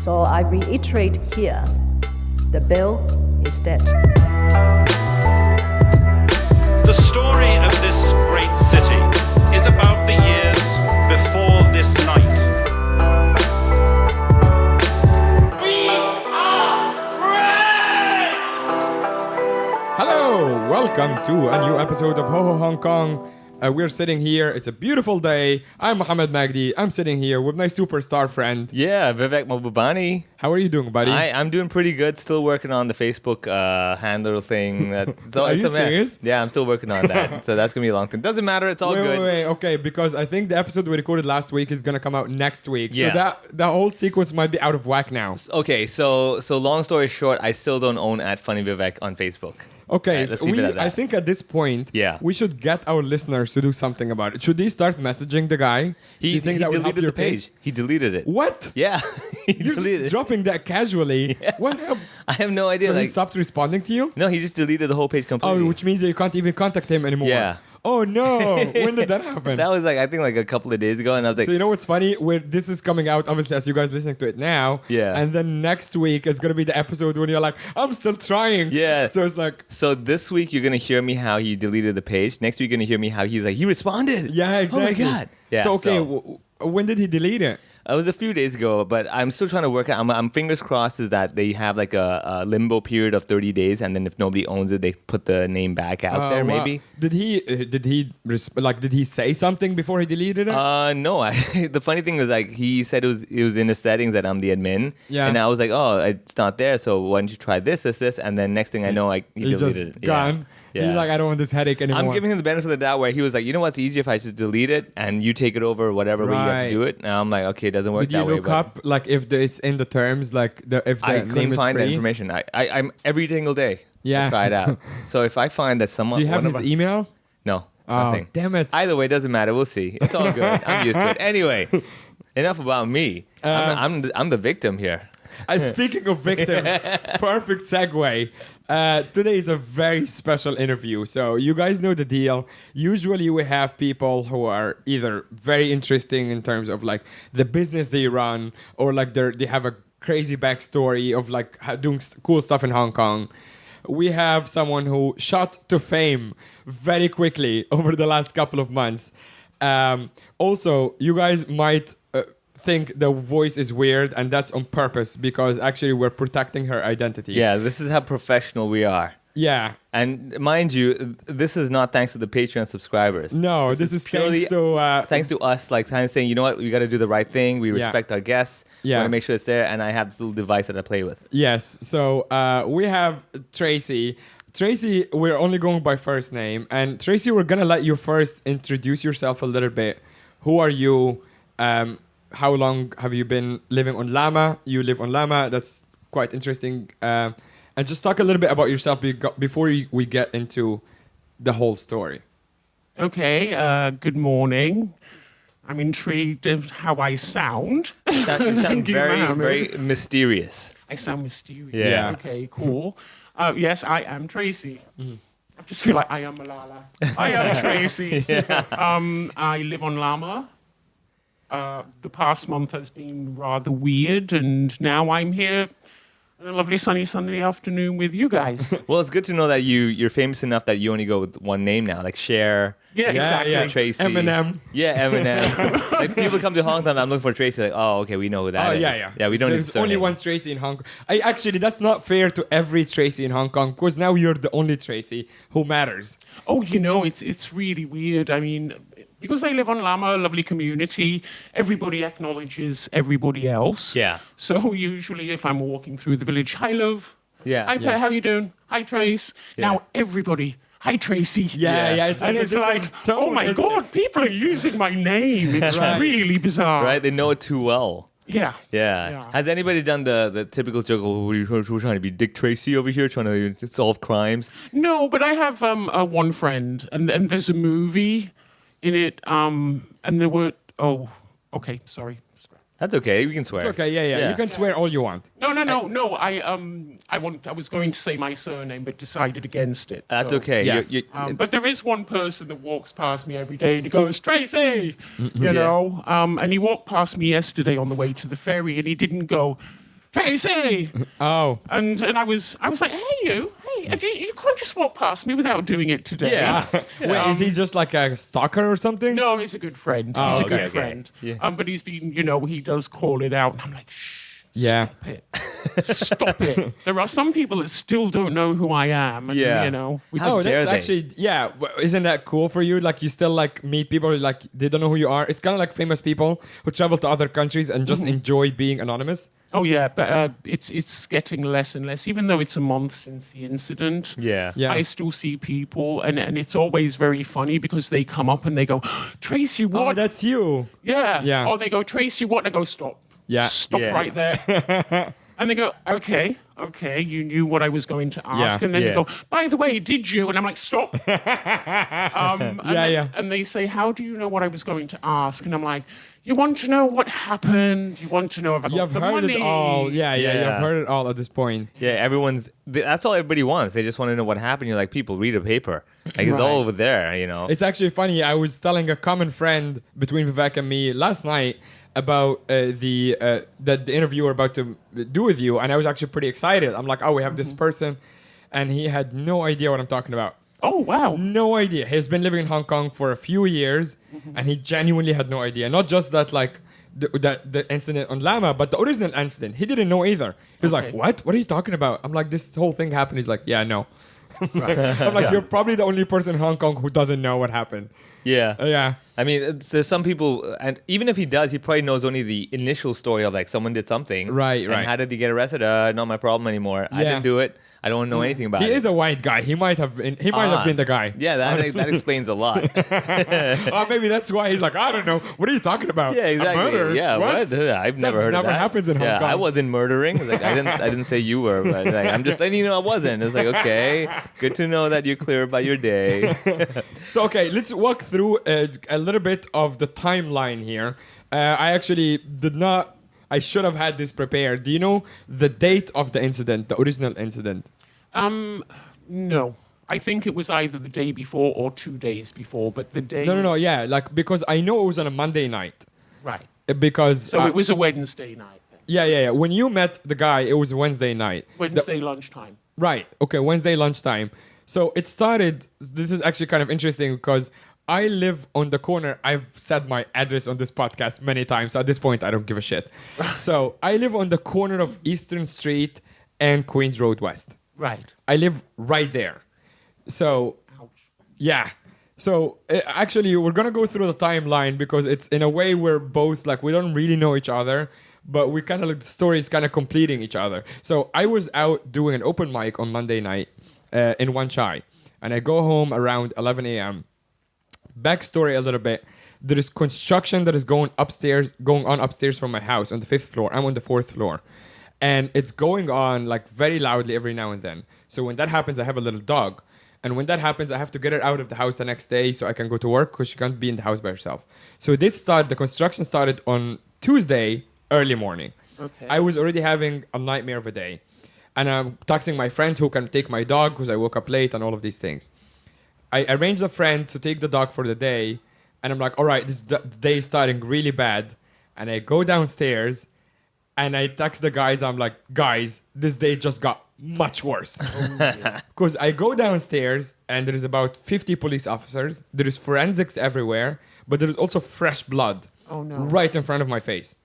So I reiterate here, the bill is dead. The story of this great city is about the years before this night. We are free! Hello, welcome to a new episode of Ho Ho Hong Kong. We're sitting here. It's a beautiful day. I'm Mohammed Magdi. I'm sitting here with my superstar friend. Yeah, Vivek Mahbubani. How are you doing, buddy? I'm doing pretty good. Still working on the Facebook handle thing. So Are it's you a mess. serious? Yeah, I'm still working on that. So that's going to be a long thing. Doesn't matter. It's all good. Wait. Okay, because I think the episode we recorded last week is going to come out next week. Yeah. So that whole sequence might be out of whack now. Okay, so long story short, I still don't own @FunnyVivek on Facebook. Okay, Let's so leave it at that. I think at this point, Yeah. we should get our listeners to do something about it. Should they start messaging the guy? Do He you think that would help deleted your the page. case? He deleted it. What? Yeah, he You're deleted just it. dropping that casually. Yeah. What happened? I have no idea. So he Like, stopped responding to you? no, he just deleted the whole page completely. Oh, which means that you can't even contact him anymore. Yeah. Oh no! When did that happen? That was I think a couple of days ago, and I was like, So you know what's funny? This is coming out obviously as you guys listening to it now. Yeah. And then next week is gonna be the episode when you're like, I'm still trying. Yeah. So it's like, so this week you're gonna hear me how he deleted the page. Next week you're gonna hear me how he's like, he responded. yeah, exactly. Oh my god. Yeah. So okay, when did he delete it? It was a few days ago, but I'm still trying to work out. I'm fingers crossed is that they have like a limbo period of 30 days, and then if nobody owns it, they put the name back out there. Wow. Maybe. Did he say something before he deleted it? No. The funny thing is like he said it was in the settings that I'm the admin. Yeah. And I was like, oh, it's not there. So why don't you try this, and then next thing I know, he He just deleted it. gone. Yeah. He's like, I don't want this headache anymore. I'm giving him the benefit of the doubt where he was like, you know what's easier if I just delete it and you take it over whatever way you have Right. to do it. And I'm like, okay, it doesn't work Did you that way. look but up like if it's in the terms, like if the I name couldn't is find free? that information. I'm every single day. Yeah. I try it out. So if I find that someone, Do you have his email? No, Oh, nothing. damn it! Either way, it doesn't matter. We'll see. It's all good. I'm used to it. Anyway, enough about me. I'm the victim here. Speaking of victims, perfect segue. Today is a very special interview. So you guys know the deal. Usually we have people who are either very interesting in terms of like the business they run, or like they have a crazy backstory of like doing cool stuff in Hong Kong. We have someone who shot to fame very quickly over the last couple of months. Also, you guys might think the voice is weird, and that's on purpose because actually we're protecting her identity. Yeah, this is how professional we are. Yeah. And mind you, this is not thanks to the Patreon subscribers. No, this is purely thanks to us, like kind of saying, you know what, we got to do the right thing. We Yeah. respect our guests. We Yeah. want to make sure it's there. And I have this little device that I play with. Yes. So we have Tracy. Tracy, we're only going by first name, and Tracy, we're gonna let you first introduce yourself a little bit. Who are you? How long have you been living on Lama? You live on Lama. That's quite interesting. And just talk a little bit about yourself before we get into the whole story. Okay, good morning. I'm intrigued of how I sound. You sound Thank you, very, Mohammed. very mysterious. I sound mysterious. Yeah. Okay, cool. Yes, I am Tracy. I just feel like I am Malala. I am Tracy. I live on Lama. The past month has been rather weird, and now I'm here on a lovely sunny Sunday afternoon with you guys. Well, it's good to know that you're famous enough that you only go with one name now, like Cher. Yeah, exactly. yeah. Tracy. Eminem. Yeah, Eminem. Like people come to Hong Kong, I'm looking for Tracy. Like, oh, okay, we know who that is. Yeah, we don't. There's need only surname. one Tracy in Hong Kong. Actually, that's not fair to every Tracy in Hong Kong because now you're the only Tracy who matters. Oh, it's really weird. I mean, because I live on Lama, a lovely community, everybody acknowledges everybody else. Yeah. So usually if I'm walking through the village, hi, love. Yeah. Hi, Yeah. how you doing? Hi, Trace. Yeah. Now everybody, hi, Tracy. Yeah. It's And like it's like, oh my God, people are using my name. It's Right. really bizarre. Right? They know it too well. Yeah. Yeah. Has anybody done the typical joke? Oh, we're trying to be Dick Tracy over here, trying to solve crimes. No, but I have one friend, and there's a movie in it, and there were, okay, sorry. That's okay. We can swear. It's okay. Yeah. You can swear all you want. No. I was going to say my surname, but decided against it. That's so. okay. Yeah. But there is one person that walks past me every day and he goes, Tracy, you know. And he walked past me yesterday on the way to the ferry, and he didn't go, Tracy. Oh. And I was like, hey, you can't just walk past me without doing it today. Yeah. Wait, is he just like a stalker or something? No, he's a good friend. Oh, He's a okay, good okay. friend. Yeah. But he's been, he does call it out. And I'm like, shh. Yeah. Stop it. Stop it. There are some people that still don't know who I am. And, Yeah. we Oh, dare that's they? actually, yeah. Isn't that cool for you? Like, you still like meet people like they don't know who you are. It's kind of like famous people who travel to other countries and just enjoy being anonymous. Oh yeah, but it's getting less and less. Even though it's a month since the incident, Yeah. Yeah. I still see people, and it's always very funny because they come up and they go, Tracy, Oh, what? that's you. Yeah. Yeah. Or they go, Tracy, what? And I go, stop. Yeah. Stop Yeah. right there. And they go, okay, you knew what I was going to ask. Yeah. And then Yeah. you go, by the way, did you? And I'm like, stop. Yeah. And they say, how do you know what I was going to ask? And I'm like, you want to know what happened? You want to know if I got You've the heard money? it all. Yeah. Yeah. You've heard it all at this point. Yeah, that's all everybody wants. They just want to know what happened. You're like, people, read a paper. Like, it's all Right. over there. It's actually funny. I was telling a common friend between Vivek and me last night about the interview we're about to do with you, and I was actually pretty excited. I'm like, oh, we have this person, and he had no idea what I'm talking about. Oh, wow. No idea. He's been living in Hong Kong for a few years, and he genuinely had no idea. Not just that, like, the incident on Lama, but the original incident. He didn't know either. He was like, Okay. what? What are you talking about? I'm like, this whole thing happened. He's like, yeah, no. I'm like, you're probably the only person in Hong Kong who doesn't know what happened. Yeah. Yeah. I mean, there's some people, and even if he does, he probably knows only the initial story of like someone did something. Right, And right. how did he get arrested? Not my problem anymore. I Yeah. didn't do it. I don't know anything about He it. is a white guy. He might have been. He might have been the guy. Yeah, that honestly. explains a lot. Or maybe that's why he's like, I don't know. What are you talking about? Yeah, A exactly. murder? Yeah, what? I've never heard of never that. happens in Hong yeah, Kong. I wasn't murdering. It's like I didn't say you were, but like, I'm just letting you know I wasn't. It's like, okay, good to know that you're clear about your day. So okay, let's walk through a little bit of the timeline here. I actually did not. I should have had this prepared. Do you know the date of the incident, the original incident? No. I think it was either the day before or 2 days before, but the day... No. Yeah, like because I know it was on a Monday night. Right. Because So it was a Wednesday night then. yeah. When you met the guy, it was Wednesday night. Wednesday lunchtime. Right. Okay. Wednesday lunchtime. So it started. This is actually kind of interesting because I live on the corner. I've said my address on this podcast many times. At this point, I don't give a shit. So I live on the corner of Eastern Street and Queens Road West. Right. I live right there. So Ouch. yeah. So actually, we're gonna go through the timeline because it's in a way we're both like we don't really know each other, but we kind of like the story is kind of completing each other. So I was out doing an open mic on Monday night in Wan Chai, and I go home around 11 a.m. Backstory a little bit: there is construction that is going on upstairs from my house on the 5th floor. I'm on the 4th floor, and it's going on like very loudly every now and then. So when that happens, I have a little dog. And when that happens, I have to get her out of the house the next day so I can go to work because she can't be in the house by herself. So the construction started on Tuesday, early morning. Okay. I was already having a nightmare of a day. And I'm texting my friends who can take my dog because I woke up late and all of these things. I arranged a friend to take the dog for the day. And I'm like, all right, this day is starting really bad. And I go downstairs and I text the guys. I'm like, guys, this day just got much worse. Because I go downstairs and there is about 50 police officers. There is forensics everywhere, but there is also fresh blood Oh, no. right in front of my face.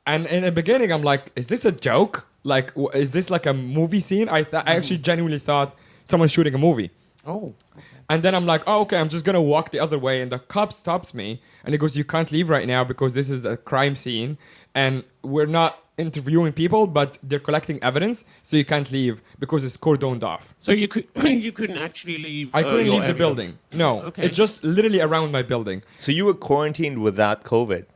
And in the beginning, I'm like, is this a joke? Like, is this like a movie scene? I actually genuinely thought someone's shooting a movie. Oh. Okay. And then I'm like, oh, okay, I'm just going to walk the other way. And the cop stops me and he goes, you can't leave right now because this is a crime scene. And we're not interviewing people, but they're collecting evidence. So you can't leave because it's cordoned off. So you couldn't actually leave. I couldn't your leave the area? building. No, Okay. it's just literally around my building. So you were quarantined without COVID.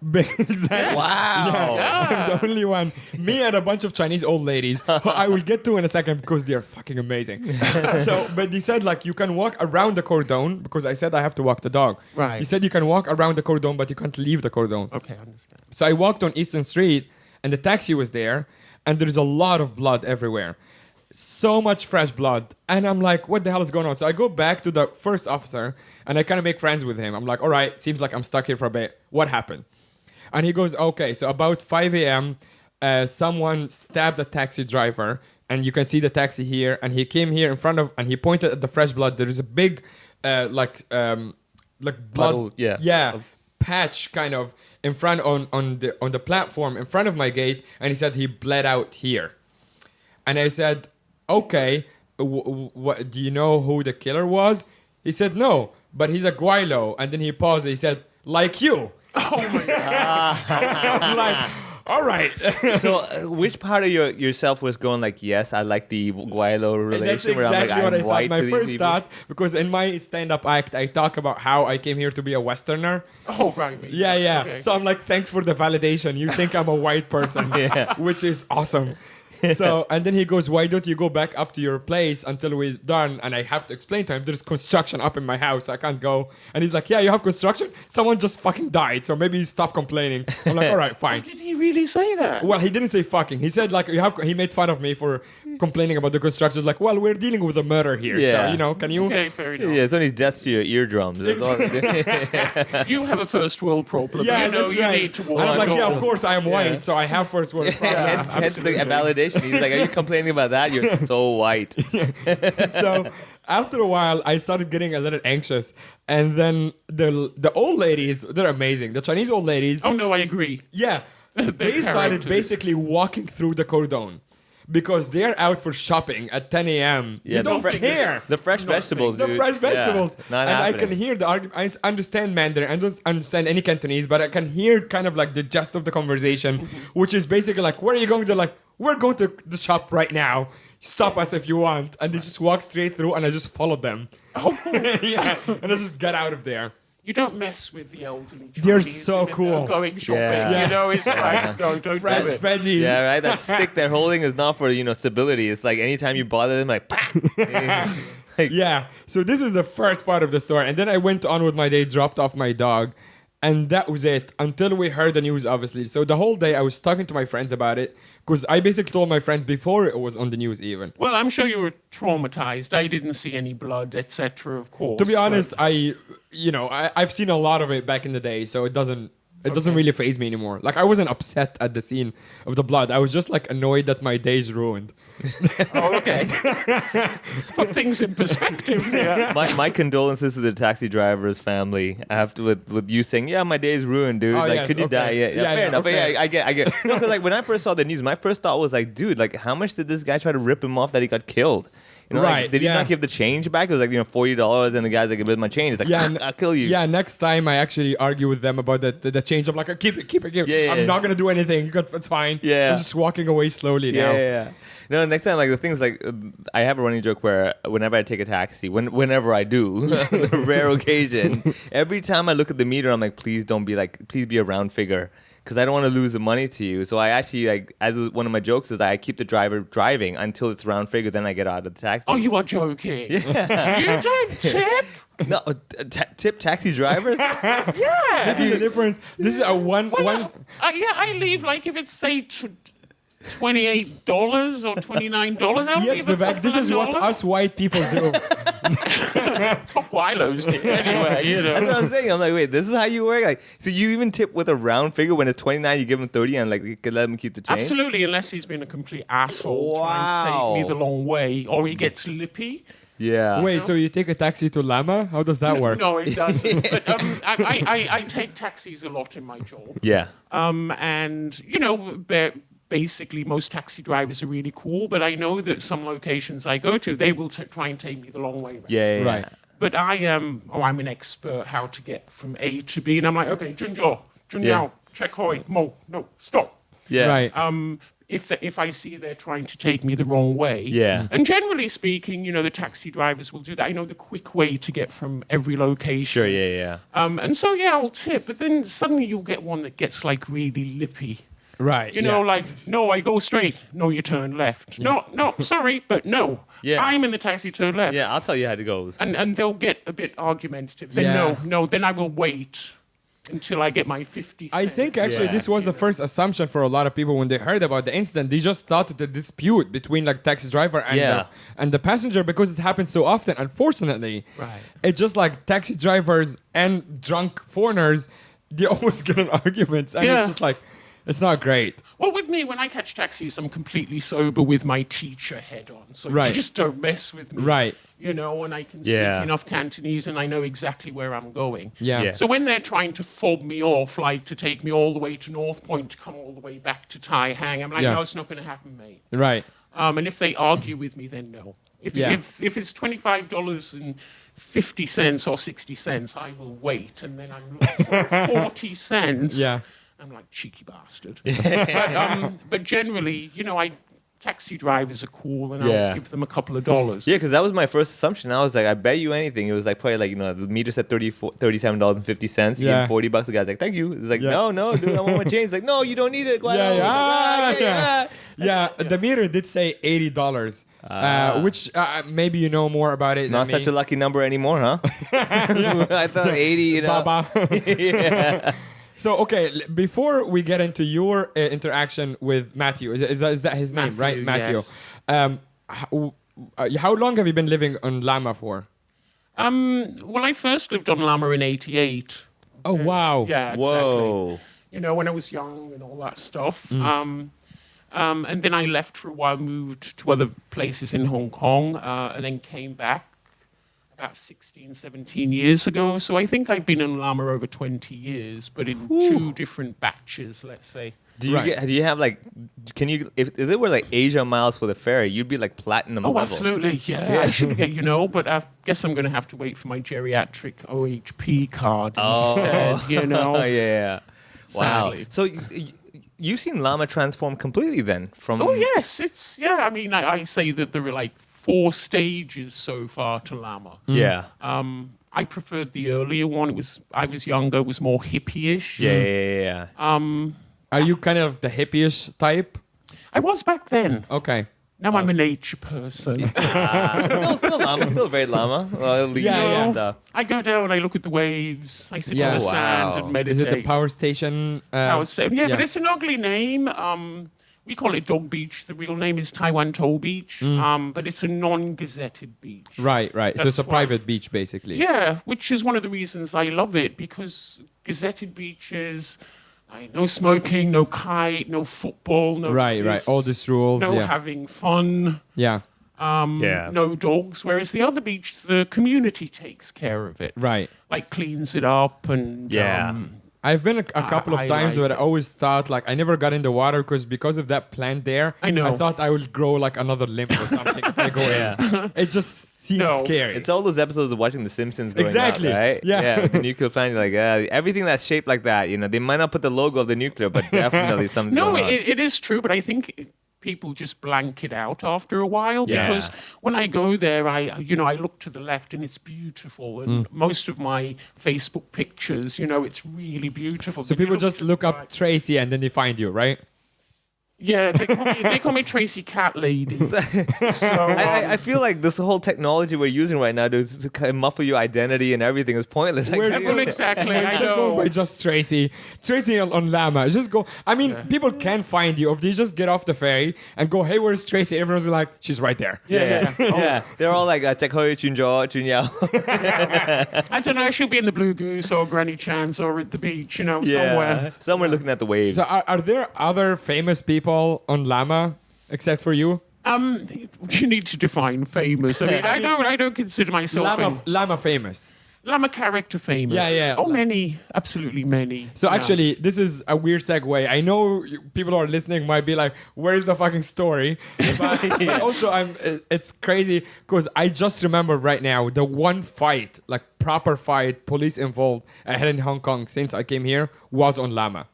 Exactly. Wow. I'm the only one. Me and a bunch of Chinese old ladies who I will get to in a second because they're fucking amazing. But they said like you can walk around the cordon because I said I have to walk the dog. Right. He said you can walk around the cordon, but you can't leave the cordon. Okay, I understand. So I walked on Eastern Street and the taxi was there and there's a lot of blood everywhere. So much fresh blood. And I'm like, what the hell is going on? So I go back to the first officer and I kind of make friends with him. I'm like, all right, seems like I'm stuck here for a bit. What happened? And he goes, okay, so about 5 a.m., someone stabbed a taxi driver, and you can see the taxi here, and he came here in front of, and he pointed at the fresh blood. There is a big, like blood, Puddle, yeah. patch kind of in front on the platform in front of my gate, and he said he bled out here, and I said, okay, what do you know who the killer was? He said no, but he's a guaylo, and then he paused. He said, like you. Oh my God. I'm like, all right. So, which part of yourself was going like, yes, I like the guaylo relation? That's where I'm exactly like, what I'm I white thought. to My these first people? thought, because in my stand-up act, I talk about how I came here to be a Westerner. Oh, right. Yeah. Okay. So I'm like, thanks for the validation. You think I'm a white person, Yeah. which is awesome. So, and then he goes, why don't you go back up to your place until we're done? And I have to explain to him, there's construction up in my house. I can't go. And he's like, yeah, you have construction? Someone just fucking died. So maybe you stop complaining. I'm like, all right, fine. Did he really say that? Well, he didn't say fucking. He said like he made fun of me for complaining about the construction. Like, well, we're dealing with a murder here. Yeah. So, can you? Okay, fair enough. Yeah, it's only death to your eardrums. That's all. You have a first world problem. Yeah, you know, that's you right. need to And walk. I'm like, yeah, of Yeah. course I am white, so I have first world problems. hence the validation. He's like, are you complaining about that? You're so white. So after a while, I started getting a little anxious, and then the old ladies, they're amazing. The Chinese old ladies, Oh, no, I agree. yeah, they started characters. basically walking through the cordon. Because they're out for shopping at 10 a.m. Yeah, you don't the fre- care. The fresh vegetables, The dude. fresh vegetables. Yeah, not and I happening. can hear the argument. I understand Mandarin. I don't understand any Cantonese, but I can hear kind of like the gist of the conversation, which is basically like, where are you going to? Like, we're going to the shop right now. Stop us if you want. And they just walk straight through, and I just followed them. Oh, Yeah, and I just get out of there. you don't mess with the elderly. They're Chinese so women cool. Going shopping, Yeah. you know, it's like, no, don't Fresh do it. veggies. Yeah, right. That stick they're holding is not for stability. It's like anytime you bother them, like, bam! Yeah. So this is the first part of the story. And then I went on with my day, dropped off my dog. And that was it until we heard the news, obviously. So the whole day I was talking to my friends about it because I basically told my friends before it was on the news even. Well, I'm sure you were traumatized. I didn't see any blood, etc. Of course. To be honest, but- I've seen a lot of it back in the day, so it doesn't really faze me anymore. Like, I wasn't upset at the scene of the blood. I was just like annoyed that my day's ruined. Oh, okay. Let's put things in perspective here. my condolences to the taxi driver's family after with you saying, yeah, my day's ruined, dude. Oh, like, yes, could you okay. die? Yeah, Yeah, fair yeah, enough. okay. Yeah, I get. No, because like when I first saw the news, my first thought was like, dude, like how much did this guy try to rip him off that he got killed? You know, Right, like, did he yeah. not give the change back? It was like, $40, and the guy's like, a bit of my change. It's like, Yeah, I'll kill you. Yeah, next time I actually argue with them about the change. I'm like, keep it. Yeah, I'm yeah. not going to do anything. It's fine. Yeah. I'm just walking away slowly now. Yeah. No, next time, like the thing's like, I have a running joke where whenever I take a taxi, whenever I do, on a rare occasion, every time I look at the meter, I'm like, please be a round figure. Because I don't want to lose the money to you. So I actually, like, as one of my jokes is, I keep the driver driving until it's round figure, then I get out of the taxi. Oh, you are joking. Yeah. You don't tip? No, tip taxi drivers? Yeah. This is the difference. This is a one. Yeah, I leave like if it's say $28 or $29. I'll Yes, leave a Vivek, this couple is of what dollars. us white people do. Top guilos anyway, you That's what know. I'm saying. I'm like, wait, this is how you work? Like, so you even tip with a round figure when it's 29, you give him 30 and like you can let him keep the change? Absolutely, unless he's been a complete asshole trying to Wow. take me the long way, or he gets lippy. Yeah. Wait, so you take a taxi to Lama? How does that work? No, it doesn't. But I take taxis a lot in my job. Yeah. And, you know, basically most taxi drivers are really cool, but I know that some locations I go to, they will try and take me the long way. Yeah. Right. But I'm an expert how to get from A to B, and I'm like, okay, Junjiao, Yeah. check hoi, mo, no, stop. Yeah. Right. If I see they're trying to take me the wrong way, Yeah. and generally speaking, you know, the taxi drivers will do that. I know the quick way to get from every location. Sure, yeah. And so yeah, I'll tip, but then suddenly you'll get one that gets like really lippy. Right. You know, like, no, I go straight. No, you turn left. No, sorry, but no. Yeah. I'm in the taxi, turn left. Yeah, I'll tell you how it goes. And they'll get a bit argumentative. Then Yeah. no, then I will wait until I get my 50 cents. I think actually Yeah. this was the first assumption for a lot of people when they heard about the incident. They just thought it a dispute between like taxi driver and the passenger because it happens so often. Unfortunately, Right. it's just like taxi drivers and drunk foreigners. They always get in arguments, and Yeah. it's just like, It's not great. Well, with me, when I catch taxis, I'm completely sober with my teacher head on. So Right. you just don't mess with me. Right. You know, and I can speak Yeah. enough Cantonese and I know exactly where I'm going. Yeah. Yeah. So when they're trying to fob me off, like to take me all the way to North Point to come all the way back to Tai Hang, I'm like, Yeah. no, it's not going to happen, mate. Right. And if they argue with me, then no. If it's $25.50 or 60 cents, I will wait, and then I'm looking for 40 cents. Yeah. I'm like, cheeky bastard. But generally, you know, taxi drivers are cool, and Yeah. I'll give them a couple of dollars. Yeah, because that was my first assumption. I was like, I bet you anything. It was like probably like, you know, the meter said $37.50. You Yeah. gave him $40. The guy's like, thank you. It's like, Yeah. no, dude, I want my change. Like, no, you don't need it. Go ahead. Yeah, the meter did say $80, which maybe you know more about it. Not than such me. a lucky number anymore, huh? I thought 80, you know. Baba. Yeah. So, okay, before we get into your interaction with Matthew, is that his name, right? Matthew. Yes. How long have you been living on Lama for? Well, I first lived on Lama in 88. Oh, wow. Yeah, exactly. Whoa. You know, when I was young and all that stuff. And then I left for a while, moved to other places in Hong Kong, and then came back about 16, 17 years ago. So I think I've been in Lama over 20 years, but in two different batches, let's say. Do you have like, can you, if it were like Asia miles for the ferry, you'd be like platinum Oh, level. absolutely. Yeah, I should get, you know, but I guess I'm going to have to wait for my geriatric OHP card instead, you know. Oh, yeah. Wow. Sadly. So you've seen Llama transform completely then from... Oh, yes. I mean, I say that there are like 4 stages so far to Lama. Yeah. I preferred the earlier one. I was younger, it was more hippie-ish. Yeah. Are you kind of the hippie-ish type? I was back then. Okay. Now I'm a nature person. Still Llama, still very Llama. Leaves Yeah. and stuff. I go down, I look at the waves, I sit Yeah. on the sand Wow. and Is meditate. it the power station? Power Station. Yeah, but it's an ugly name. We call it Dog Beach. The real name is Taiwan Toll Beach, but it's a non-gazetted beach. Right. So it's a That's why. private beach, basically. Yeah, which is one of the reasons I love it, because gazetted beaches, no smoking, no kite, no football, no Right. this, All these rules. no Yeah. having fun, Yeah. no dogs. Whereas the other beach, the community takes care of it, Right. like cleans it up and Yeah. I've been a couple of I times, like but I always thought like I never got in the water because of that plant there. I know. I thought I would grow like another limb or something if I go in. It just seems No. scary. It's all those episodes of watching The Simpsons growing Exactly. up, right? Yeah. With the nuclear plant, you're like, everything that's shaped like that, you know, they might not put the logo of the nuclear, but definitely something's No, going on. it is true, but I think people just blank it out after a while, Yeah. because when I go there, I look to the left and it's beautiful, and most of my Facebook pictures, it's really beautiful. so Then you people just to look the up right- Tracy and then they find you, right? Yeah, they call me Tracy Cat Lady. So I feel like this whole technology we're using right now to kind of muffle your identity and everything is pointless. Like, Where's well, exactly. I Go know. by just Tracy on Lama. Just go. I mean, people can find you if they just get off the ferry and go, "Hey, where's Tracy?" Everyone's like, "She's right there." Yeah. yeah, they're all like, check Hoi, Chun Jo, Chun Yao. I don't know. She'll be in the Blue Goose or Granny Chan's or at the beach, somewhere. Somewhere looking at the waves. So are there other famous people on Lama except for you? You need to define famous. I mean, I don't consider myself Lama famous. Lama character famous. Yeah. Oh, many, absolutely many. So Yeah. actually, this is a weird segue. I know people who are listening might be like, "Where's the fucking story?" But also, it's crazy because I just remember right now the one fight, like proper fight, police involved, I had in Hong Kong since I came here was on Lama.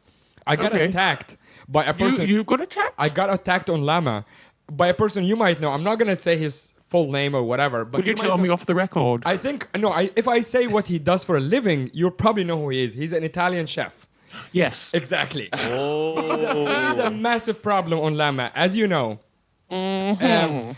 I got Okay. attacked by a person. You got attacked? I got attacked on Lama by a person you might know. I'm not gonna say his full name or whatever. But Would you might tell know- me off the record? I think no. If I say what he does for a living, you'll probably know who he is. He's an Italian chef. Yes. Exactly. Oh. He's a massive problem on Lama, as you know. I'm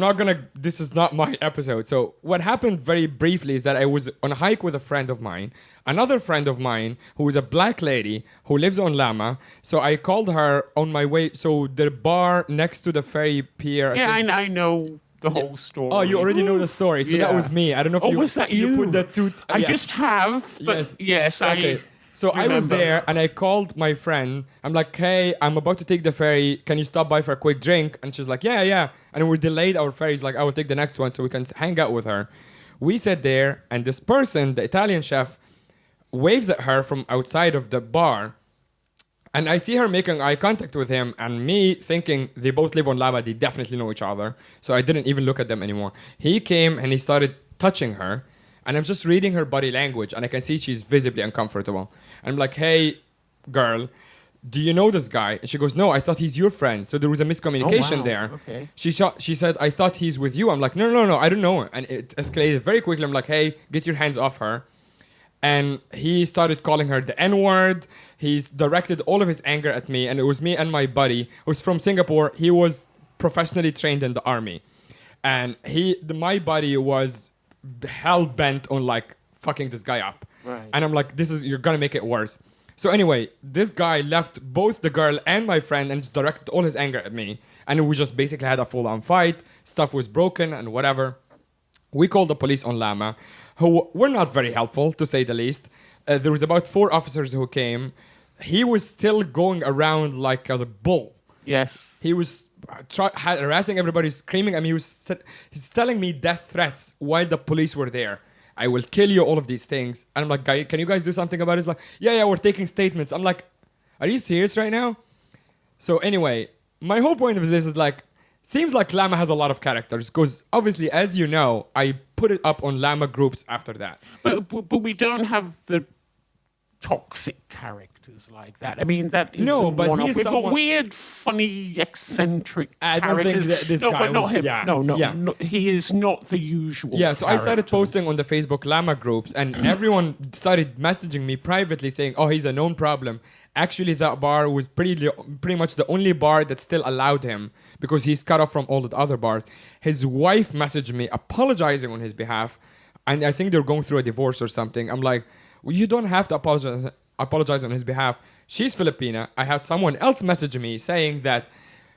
not gonna. This is not my episode. So what happened very briefly is that I was on a hike with a friend of mine, another friend of mine who is a black lady who lives on Lama. So I called her on my way. So the bar next to the ferry pier. Yeah, think- I know the whole story. Oh, you already know the story. So that Yeah. was me. I don't know if Oh, you. was that you? You put the two. I yeah. just have, but yes, Okay. So I was Remember. there and I called my friend. I'm like, hey, I'm about to take the ferry. Can you stop by for a quick drink? And she's like, yeah, yeah. And we delayed our ferry. She's like, I will take the next one so we can hang out with her. We sat there and this person, the Italian chef, waves at her from outside of the bar. And I see her making eye contact with him and me thinking they both live on Lama. They definitely know each other. So I didn't even look at them anymore. He came and he started touching her. And I'm just reading her body language and I can see she's visibly uncomfortable. And I'm like, hey, girl, do you know this guy? And she goes, no, I thought he's your friend. So there was a miscommunication wow. there. Okay. She said, I thought he's with you. I'm like, no, I don't know her. And it escalated very quickly. I'm like, hey, get your hands off her. And he started calling her the N-word. He's directed all of his anger at me. And it was me and my buddy, who's from Singapore. He was professionally trained in the army. And my buddy was hell-bent on like fucking this guy up. Right. And I'm like, you're gonna make it worse. So anyway, this guy left both the girl and my friend and just directed all his anger at me. And we just basically had a full-on fight. Stuff was broken and whatever. We called the police on Lama, who were not very helpful, to say the least. There was about 4 officers who came. He was still going around like a bull. Yes. He was harassing everybody, screaming. I mean, he's telling me death threats while the police were there. I will kill you, all of these things. And I'm like, can you guys do something about it? He's like, yeah, we're taking statements. I'm like, are you serious right now? So anyway, my whole point of this is like, seems like Lama has a lot of characters because obviously, as you know, I put it up on Lama groups after that. But we don't have the toxic characters like that. I mean, that is No, but one-off. he's We've got somewhat- weird, funny, eccentric I don't think characters. that this no, guy but not was- him. yeah, No, yeah. he is not the usual. Yeah, so I started character. posting on the Facebook Lama groups, and everyone started messaging me privately saying, oh, he's a known problem. Actually, that bar was pretty much the only bar that still allowed him because he's cut off from all the other bars. His wife messaged me apologizing on his behalf, and I think they're going through a divorce or something. I'm like, well, you don't have to apologize on his behalf. She's Filipina. I had someone else message me saying that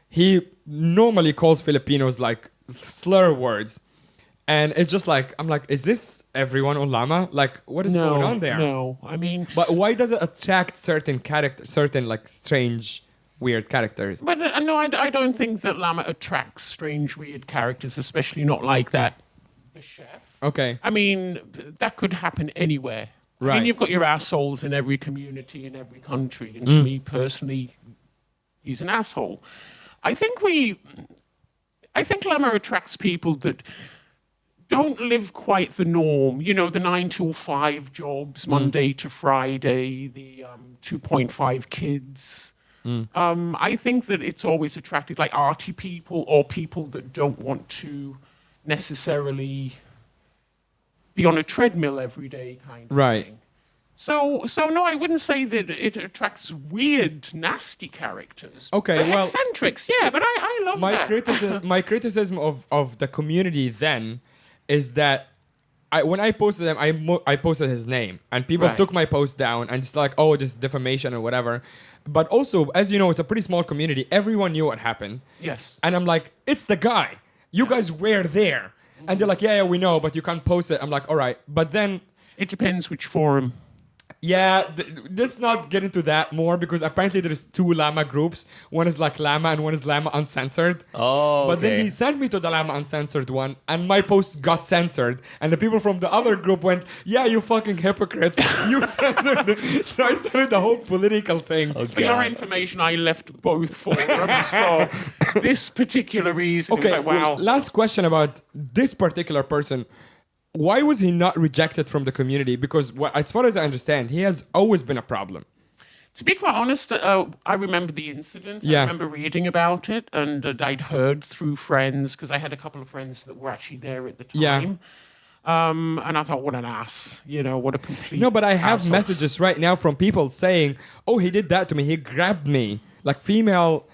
he normally calls Filipinos like slur words. And it's just like, I'm like, is this everyone on Lama? Like, what is going on there? No, I mean... But why does it attract certain characters, certain like strange, weird characters? But no, I don't think that Lama attracts strange, weird characters, especially not like that. The chef. Okay. I mean, that could happen anywhere. I Right. mean, you've got your assholes in every community, in every country. And to me, personally, he's an asshole. I think Lama attracts people that don't live quite the norm. You know, the 9 to 5 jobs, Monday to Friday, the 2.5 kids. I think that it's always attracted like arty people or people that don't want to necessarily be on a treadmill every day kind of Right. thing. So no, I wouldn't say that it attracts weird, nasty characters. Okay, But well- eccentrics, yeah, but I love that. My criticism of the community then is that when I posted them, I posted his name, and people Right. took my post down and just like, oh, this is defamation or whatever. But also, as you know, it's a pretty small community. Everyone knew what happened. Yes. And I'm like, it's the guy. You guys were there. And they're like, yeah, we know, but you can't post it. I'm like, all right. But then, It depends which forum. yeah, let's not get into that more because apparently there's 2 Lama groups. One is like Lama and one is Lama Uncensored. Oh, But then okay. he sent me to the Lama Uncensored one, and my post got censored. And the people from the other group went, yeah, you fucking hypocrites. You censored it. So I started the whole political thing. For your information, I left both forums for this particular reason. Okay, It's like, wow. well, last question about this particular person. Why was he not rejected from the community? Because as far as I understand, he has always been a problem. To be quite honest, I remember the incident. Yeah. I remember reading about it, and I'd heard through friends, because I had a couple of friends that were actually there at the Yeah. time. And I thought, what an ass. You know, what a complete No, but I have asshole. messages right now from people saying, oh, he did that to me. He grabbed me. Like female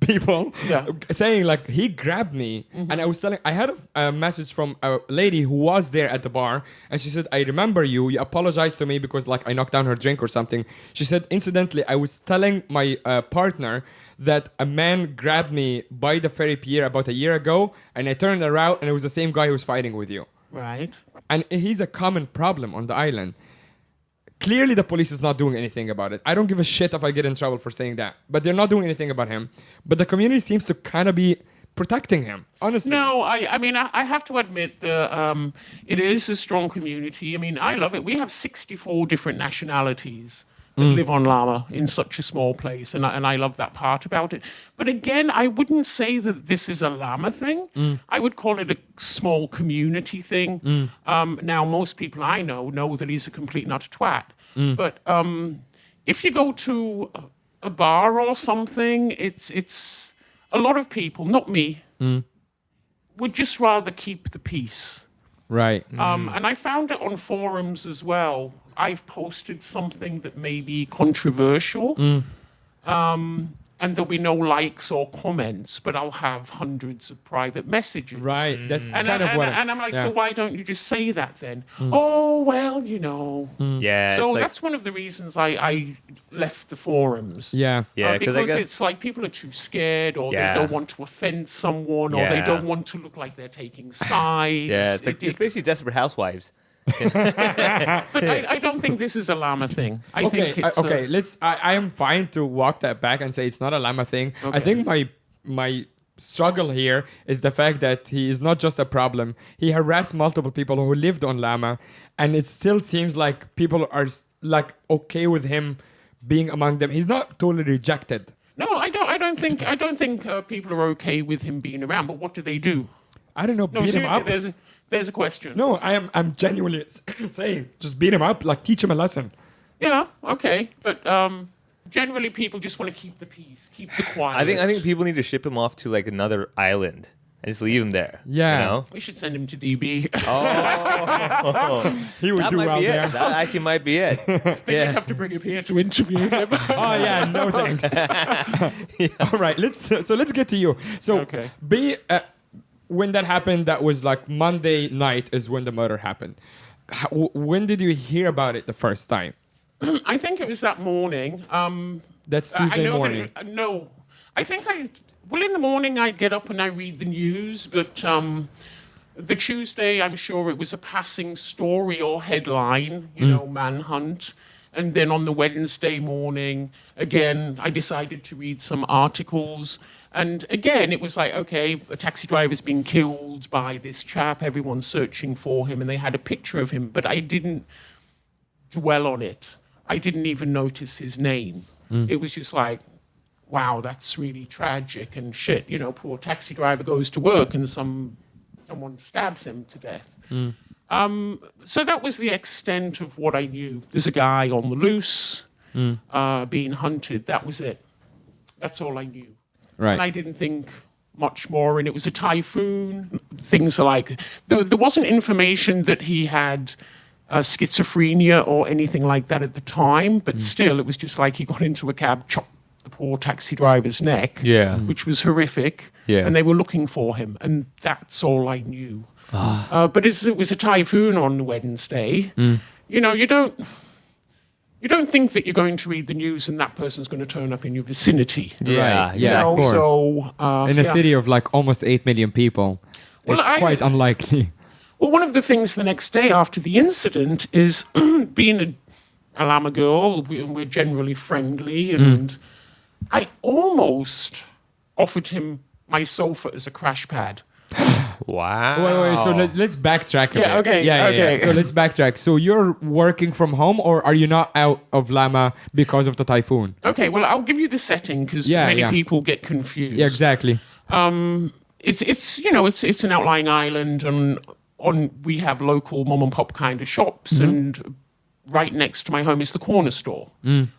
people Yeah. saying like he grabbed me. And I had a message from a lady who was there at the bar, and she said, I remember you apologized to me because like I knocked down her drink or something. She said, incidentally, I was telling my partner that a man grabbed me by the ferry pier about a year ago, and I turned around and it was the same guy who was fighting with you. Right. And he's a common problem on the island. clearly the police is not doing anything about it. I don't give a shit if I get in trouble for saying that, but they're not doing anything about him. But the community seems to kind of be protecting him, honestly. No, I mean, I have to admit that it is a strong community. I mean, I love it. We have 64 different nationalities that live on Lama in such a small place, and I love that part about it. But again, I wouldn't say that this is a Lama thing. I would call it a small community thing. Now, most people I know that he's a complete and utter twat. But if you go to a bar or something, it's a lot of people, not me, would just rather keep the peace. Right. And I found it on forums as well. I've posted something that may be controversial, and there'll be no likes or comments, but I'll have hundreds of private messages. Right. That's And, kind of what. and I'm like, yeah. so why don't you just say that then? Oh, well, you know. Yeah. So it's like, that's one of the reasons I left the forums. Yeah. yeah, Because I guess it's like people are too scared, or Yeah. they don't want to offend someone, or they Yeah. don't want to look like they're taking sides. yeah, it's like it's basically Desperate Housewives. But I don't think this is a Llama thing. I think it's okay. Let's. I am fine to walk that back and say it's not a Llama thing. I Okay. think my struggle here is the fact that he is not just a problem. He harassed multiple people who lived on Llama, and it still seems like people are like okay with him being among them. He's not totally rejected. No, I don't think people are okay with him being around. But what do they do? I don't know. No, beat him seriously, up. there's a question. No, I'm genuinely saying just beat him up, like teach him a lesson. Yeah, okay, but generally people just want to keep the peace, keep the quiet. I think people need to ship him off to like another island and just leave him there. Yeah. You know? we should send him to DB. He would That do might well be there. it. That actually might be it. We'd yeah. have to bring him here to interview him. Oh yeah, no thanks. All right, let's get to you. So Okay. when that happened, that was like Monday night is when the murder happened. When did you hear about it the first time? I think it was that morning. That's I Tuesday know morning. That no, I think in the morning I get up and I read the news, but the Tuesday I'm sure it was a passing story or headline, you know, manhunt. And then on the Wednesday morning, again, I decided to read some articles. And again, it was like, okay, a taxi driver's been killed by this chap, everyone's searching for him, and they had a picture of him, but I didn't dwell on it. I didn't even notice his name. It was just like, wow, that's really tragic and shit. You know, poor taxi driver goes to work and someone stabs him to death. So that was the extent of what I knew. There's a guy on the loose being hunted. That was it. That's all I knew. Right. And I didn't think much more. And it was a typhoon. Things like there wasn't information that he had schizophrenia or anything like that at the time, but still, it was just like he got into a cab, chopped the poor taxi driver's neck, Yeah. which was horrific. Yeah. And they were looking for him, and that's all I knew. But it was a typhoon on Wednesday. You know, you don't think that you're going to read the news and that person's going to turn up in your vicinity. Yeah. Right. Yeah. Yeah, of course. So In a yeah. city of like almost 8 million people, Well, it's quite unlikely. Well, one of the things the next day after the incident is being a Lama girl, we're generally friendly, and I almost offered him my sofa as a crash pad. Wow. Wait. So let's backtrack a Yeah, bit. okay, Yeah. okay. So let's backtrack. So you're working from home, or are you not out of Lama because of the typhoon? Okay, well, I'll give you the setting because many people get confused. Yeah, exactly. It's an outlying island, and we have local mom and pop kind of shops, and right next to my home is the corner store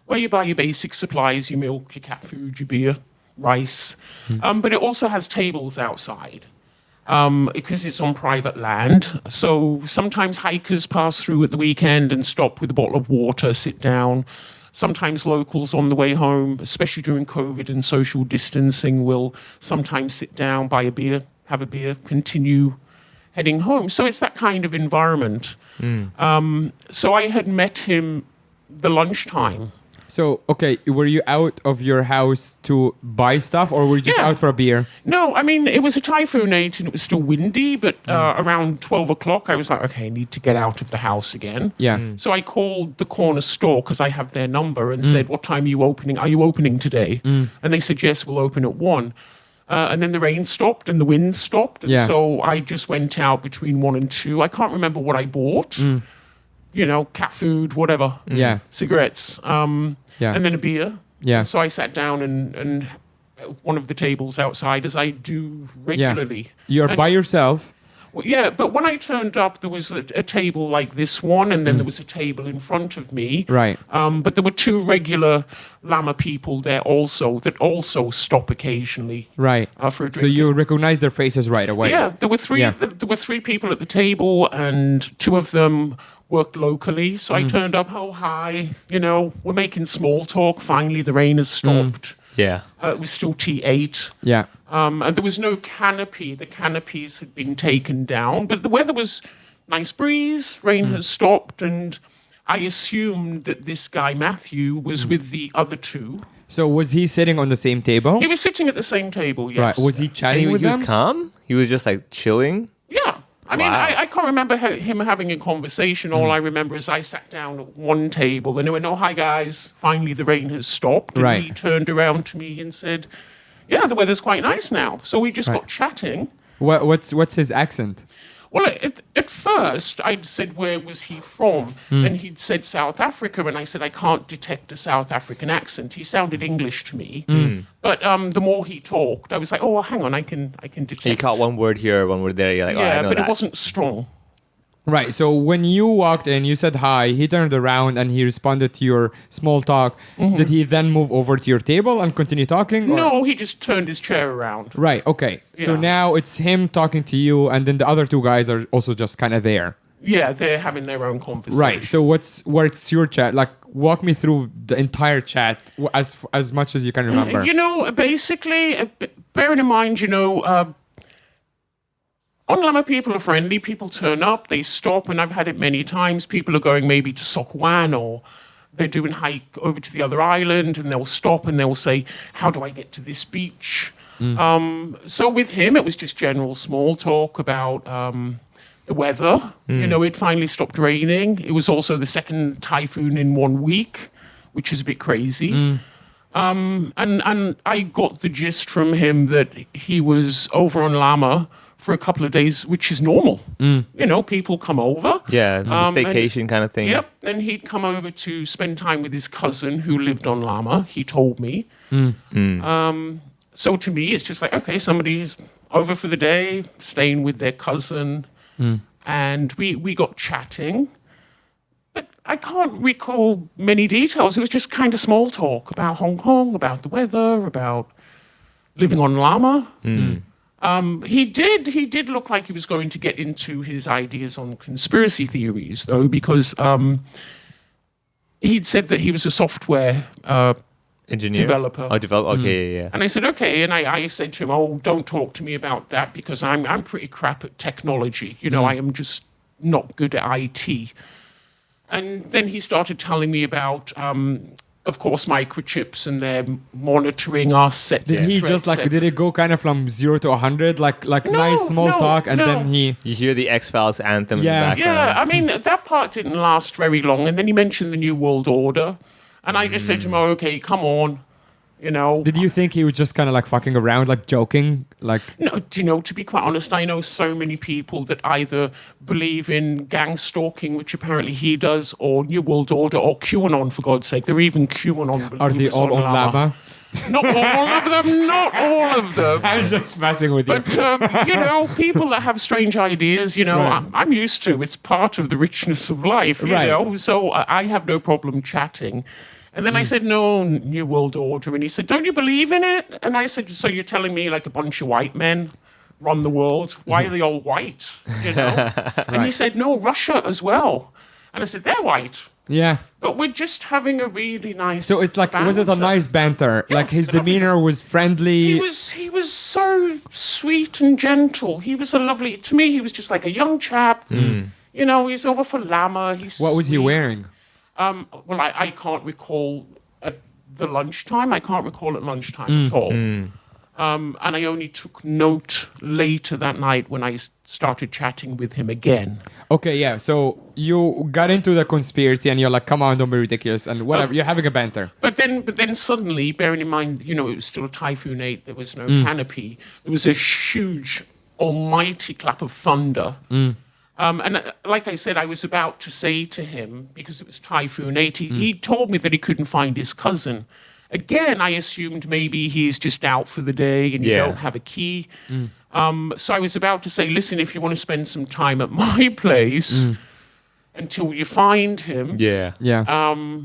where you buy your basic supplies, your milk, your cat food, your beer, rice. But it also has tables outside because it's on private land. So sometimes hikers pass through at the weekend and stop with a bottle of water, sit down. Sometimes locals on the way home, especially during COVID and social distancing, will sometimes sit down, buy a beer, have a beer, continue heading home. So it's that kind of environment. So I had met him the lunchtime So, okay, were you out of your house to buy stuff, or were you just Yeah. out for a beer? No, I mean, it was a typhoon 8 and it was still windy, but around 12 o'clock, I was like, okay, I need to get out of the house again. Yeah. So I called the corner store because I have their number and said, what time are you opening? Are you opening today? And they said, yes, we'll open at 1. And then the rain stopped and the wind stopped. And Yeah. so I just went out between 1 and 2. I can't remember what I bought. You know, cat food, whatever. Yeah. Cigarettes. Yeah. And then a beer. Yeah. So I sat down and one of the tables outside, as I do regularly. You're And- by yourself. Well, yeah, but when I turned up, there was a table like this one, and then there was a table in front of me. Right. But there were 2 regular Lama people there also that also stop occasionally. Right. For a drink. So you recognize their faces right away. Yeah, there were 3. Yeah. There were 3 people at the table, and 2 of them worked locally. So I turned up. Oh, hi. You know, we're making small talk. Finally, the rain has stopped. Yeah. It was still T8. Yeah. And there was no canopy. The canopies had been taken down, but the weather was nice breeze. Rain has stopped, and I assumed that this guy Matthew was with the other 2. So was he sitting on the same table? He was sitting at the same table. Yes. Right. Was he And chatting he with was them? calm? He was just like chilling? Yeah. I mean, Wow. I can't remember him having a conversation. All I remember is I sat down at one table and they went, oh, hi, guys. Finally, the rain has stopped. And Right. he turned around to me and said, yeah, the weather's quite nice now. So we just Right. got chatting. What's his accent? Well, at first, I'd said, where was he from? And he'd said South Africa, and I said, I can't detect a South African accent. He sounded English to me. But the more he talked, I was like, oh, well, hang on, I can detect. He caught one word here, one word there. You're like, oh, I Yeah, know but that. it wasn't strong. Right. So when you walked in, you said hi. He turned around and he responded to your small talk. Did he then move over to your table and continue talking? or- No, he just turned his chair around. Right. Okay. So Yeah. now it's him talking to you, and then the other 2 guys are also just kind of there. Yeah, they're having their own conversation. Right. So what's your chat like? Walk me through the entire chat as much as you can remember. You know, basically, bearing in mind, you know, on Lama, people are friendly. People turn up, they stop, and I've had it many times. People are going maybe to Sokwan, or they're doing hike over to the other island, and they'll stop and they'll say, how do I get to this beach? So with him, it was just general small talk about the weather. You know, it finally stopped raining. It was also the 2nd typhoon in 1 week, which is a bit crazy. And I got the gist from him that he was over on Lama for a couple of days, which is normal. You know, people come over. Yeah, it's a and- staycation kind of thing. Yep. Then he'd come over to spend time with his cousin who lived on Lama, he told me. So to me, it's just like, okay, somebody's over for the day, staying with their cousin. And we got chatting. But I can't recall many details. It was just kind of small talk about Hong Kong, about the weather, about living on Lama. He did look like he was going to get into his ideas on conspiracy theories, though, because he'd said that he was a software Engineer? developer. Oh, developer. Okay, yeah. And I said, okay. And I said to him, oh, don't talk to me about that because I'm pretty crap at technology. You know, I am just not good at IT. And then he started telling me about, of course, microchips and they're monitoring us, etc. Did he just like? Did it go kind of from 0 to 100, like nice small no, talk, and no. then he? You hear the X-Files anthem Yeah. in the Yeah, background. I mean, that part didn't last very long. And then he mentioned the New World Order. And I just said to him, oh, okay, come on. You know, Did you think he was just kind of like fucking around, like joking, like? no, do you know, to be quite honest, I know so many people that either believe in gang stalking, which apparently he does, or New World Order, or QAnon, for God's sake. There are even QAnon believers Are they all on Lama? Not all of them, not all of them. I'm just messing with you. But, you know, people that have strange ideas, you know, Right. I'm used to. It's part of the richness of life, you Right. know. So I have no problem chatting. And then I said, no, New World Order. And he said, don't you believe in it? And I said, so you're telling me like a bunch of white men run the world? Why are they all white? You know? And he said, no, Russia as well. And I said, they're white. Yeah. But we're just having a really nice So it's like, was it a banter." nice banter? Like his demeanor was friendly. He was so sweet and gentle. He was a lovely, to me, he was just like a young chap. You know, he's over for Lama. He's What was he sweet. wearing? Well, I can't recall the lunchtime. I can't recall at lunchtime at all. And I only took note later that night when I started chatting with him again. Okay, yeah. So you got into the conspiracy and you're like, come on, don't be ridiculous and whatever. You're having a banter. But then suddenly, bearing in mind, it was still a Typhoon 8, there was no canopy, there was a huge, almighty clap of thunder. And like I said, I was about to say to him, because it was Typhoon 8, he told me that he couldn't find his cousin. Again, I assumed maybe he's just out for the day and you don't have a key. So I was about to say, listen, if you want to spend some time at my place until you find him. Yeah.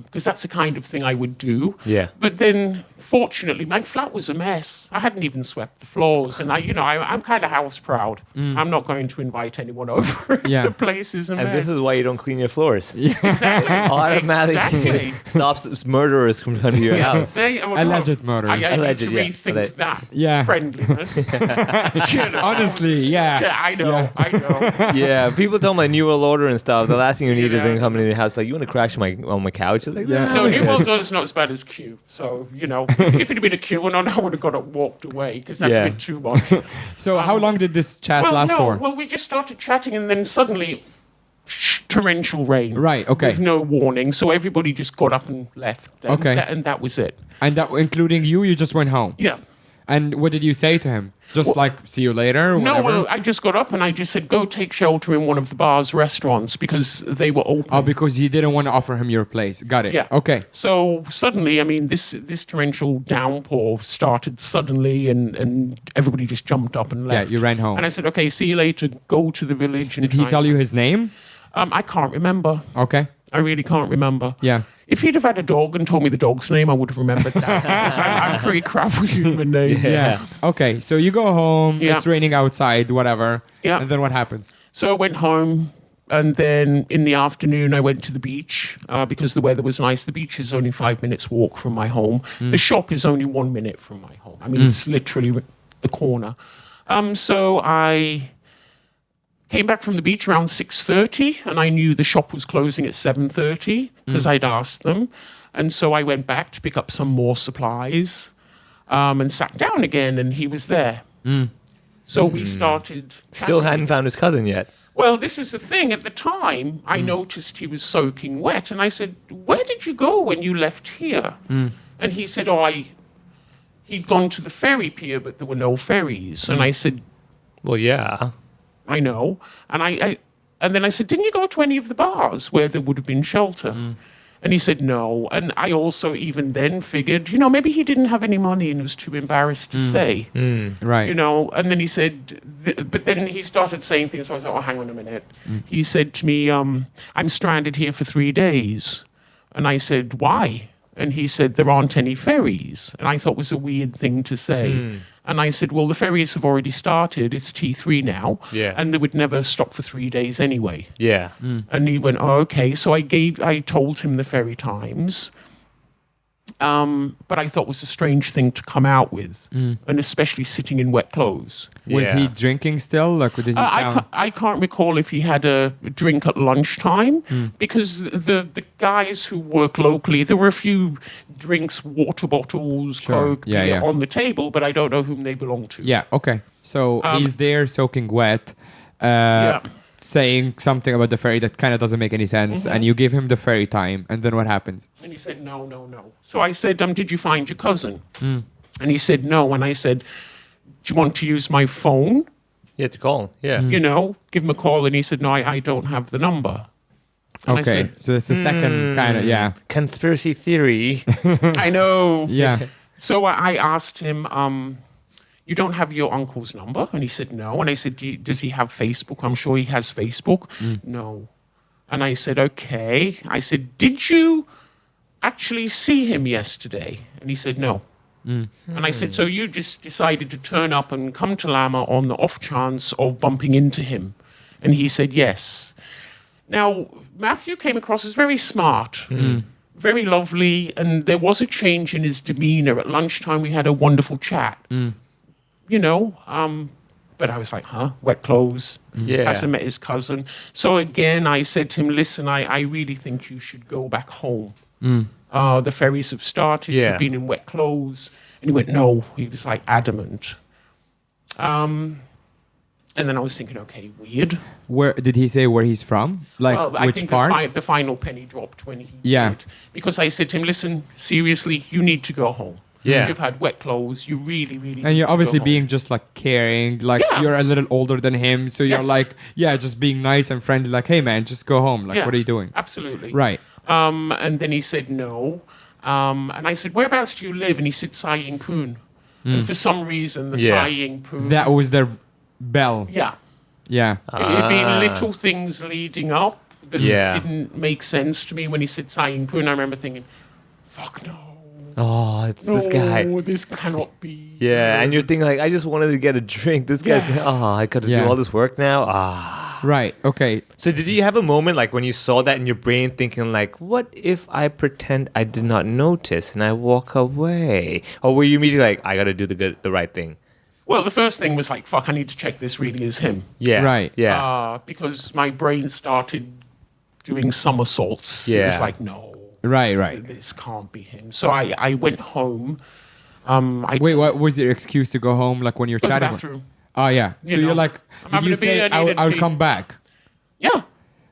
Because that's the kind of thing I would do. Yeah. But then, fortunately, my flat was a mess. I hadn't even swept the floors. And I'm kind of house proud. I'm not going to invite anyone over. Yeah. The place is a And mess. this is why you don't clean your floors. Exactly. Automatically stops murderers from coming to your house. Alleged murderers. I need Alleged, to yeah. rethink that Yeah. friendliness. Honestly, yeah. Yeah, I know. Yeah, people tell my New World Order and stuff. The last thing you need is them coming in your house like, you want to crash on my couch? Like, Yeah. No, New World Order's not as bad as Q. So, if it had been a Q and I would have got up, walked away, because that's Yeah. a bit too much. So how long did this chat last for? Well, we just started chatting and then suddenly torrential rain. Right, okay. With no warning. So everybody just got up and left. And Okay. and that was it. And that, including you just went home. Yeah. And what did you say to him? Just like, see you later? Or No, whatever? well, I just got up and I just said, go take shelter in one of the bar's restaurants because they were open. Oh, because you didn't want to offer him your place. Got it. Yeah. Okay. So suddenly, this torrential downpour started suddenly and everybody just jumped up and left. Yeah, you ran home. And I said, okay, see you later. Go to the village. And Did he tell you his name? I can't remember. Okay. I really can't remember. Yeah. If he'd have had a dog and told me the dog's name, I would have remembered that. Because I'm pretty crap with human names. Yeah. Okay. So you go home. Yeah. It's raining outside, whatever. Yeah. And then what happens? So I went home, and then in the afternoon I went to the beach because the weather was nice. The beach is only 5 minutes walk from my home. The shop is only 1 minute from my home. I mean, it's literally the corner. So I came back from the beach around 6:30, and I knew the shop was closing at 7:30 because I'd asked them. And so I went back to pick up some more supplies and sat down again, and he was there. So we started. Still chatting. hadn't found his cousin yet. Well, this is the thing. At the time, I noticed he was soaking wet, and I said, "Where did you go when you left here?" And he said, he'd gone to the ferry pier, but there were no ferries. And I said, Well, yeah. I know. And then I said, didn't you go to any of the bars where there would have been shelter? And he said, no. And I also even then figured, maybe he didn't have any money and was too embarrassed to say. Right. And then he said, but then he started saying things. So I was like, oh, hang on a minute. He said to me, I'm stranded here for 3 days. And I said, why? And he said, there aren't any ferries. And I thought it was a weird thing to say. And I said, well, the ferries have already started. It's T3 now. Yeah. And they would never stop for 3 days anyway. Yeah. And he went, oh, okay. So I told him the ferry times. But I thought it was a strange thing to come out with. And especially sitting in wet clothes. Was he Yeah. drinking still? Like, did he sound? I can't recall if he had a drink at lunchtime because the guys who work locally, there were a few drinks, water bottles, Sure. Coke Yeah, beer yeah. on the table, but I don't know whom they belong to. Yeah. Okay. So he's there soaking wet. Yeah. Saying something about the ferry that kind of doesn't make any sense, and you give him the ferry time, and then what happens? And he said, no. So I said, did you find your cousin? And he said, no. And I said, do you want to use my phone? Yeah, to call. Yeah. Give him a call. And he said, no, I don't have the number. And I Okay, said, so it's the second kind of, yeah. Conspiracy theory. I know. Yeah. So I asked him, you don't have your uncle's number? And he said, no. And I said, does he have Facebook? I'm sure he has Facebook. No. And I said, okay. I said, did you actually see him yesterday? And he said, no. And I said, so you just decided to turn up and come to Lama on the off chance of bumping into him? And he said, yes. Now, Matthew came across as very smart, very lovely, and there was a change in his demeanor. At lunchtime, we had a wonderful chat. But I was like, wet clothes. Yeah. Hasn't met his cousin. So again, I said to him, listen, I really think you should go back home. The ferries have started. Yeah. You've been in wet clothes. And he went, no. He was like adamant. And then I was thinking, okay, weird. Where did he say where he's from? Like Well, I which think part? the final penny dropped when he Yeah. did. Because I said to him, listen, seriously, you need to go home. Yeah. You've had wet clothes. You really, really And need you're to obviously go being home. just like caring, like Yeah. you're a little older than him, so you're Yes. like, yeah, just being nice and friendly, like, hey man, just go home. Like, Yeah, what are you doing? Absolutely. Right. And then he said no. And I said, whereabouts do you live? And he said, Saying Poon. And for some reason, the Yeah. Saying Poon. That was their bell. Yeah. Yeah. It had been little things leading up that Yeah. didn't make sense to me when he said Saying Poon. I remember thinking, fuck no. Oh, it's No, this guy. this cannot be. Yeah, and you're thinking like, I just wanted to get a drink. This guy's Yeah. gonna, I got to Yeah. do all this work now. Ah. Right. Okay. So did you have a moment like when you saw that in your brain thinking like, what if I pretend I did not notice and I walk away? Or were you immediately like, I got to do the right thing? Well, the first thing was like, fuck, I need to check this really is him. Yeah. Right. Yeah. Because my brain started doing somersaults. It was Yeah. like, no. Right. Right. This can't be him. So I went home. I Wait, what was your excuse to go home? Like when you're to the chatting? bathroom. Oh yeah. So You you're know, like, I'm did having you a beer, say I needed I'll pee. come back? Yeah.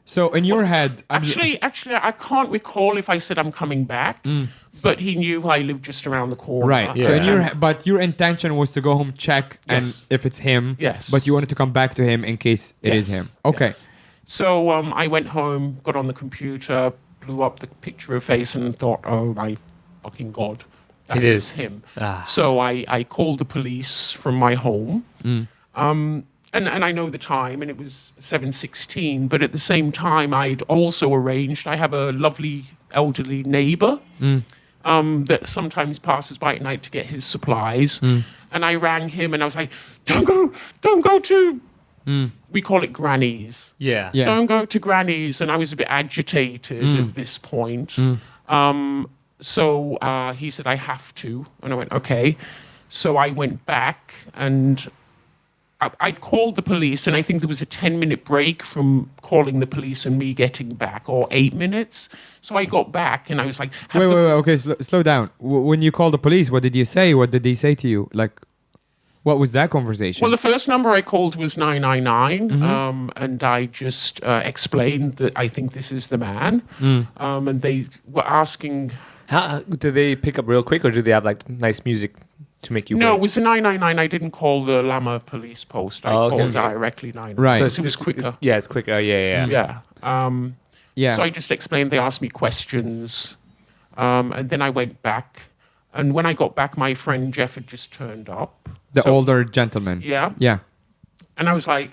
So in your head, Actually, I can't recall if I said I'm coming back, but he knew I lived just around the corner. right. So in Yeah. your but your intention was to go home, check, and Yes. if it's him. Yes. But you wanted to come back to him in case it is Yes, him. Okay. yes. So I went home, got on the computer, blew up the picture of face, and thought, oh my fucking god, that It is. him. Ah. So I called the police from my home. And I know the time, and it was 7:16. But at the same time, I'd also arranged. I have a lovely elderly neighbour that sometimes passes by at night to get his supplies. And I rang him, and I was like, don't go to. We call it Granny's. Yeah. Yeah. Don't go to Granny's. And I was a bit agitated at this point. So he said, I have to. And I went, okay. So I went back and I'd called the police, and I think there was a 10-minute break from calling the police and me getting back, or 8 minutes. So I got back and I was like, Wait. Okay. Slow down. When you called the police, what did you say? What did they say to you? Like, what was that conversation? Well, the first number I called was 999, and I just explained that I think this is the man. And they were asking. How did they pick up real quick, or do they have like nice music to make you? No, wait? it was a 999. I didn't call the Lama police post. I Oh, okay. called directly 999. Right. So it was quicker. Yeah, it's quicker. Yeah. Yeah. yeah. So I just explained. They asked me questions, and then I went back. And when I got back, my friend Jeff had just turned up. the So- older gentleman. Yeah. Yeah. And I was like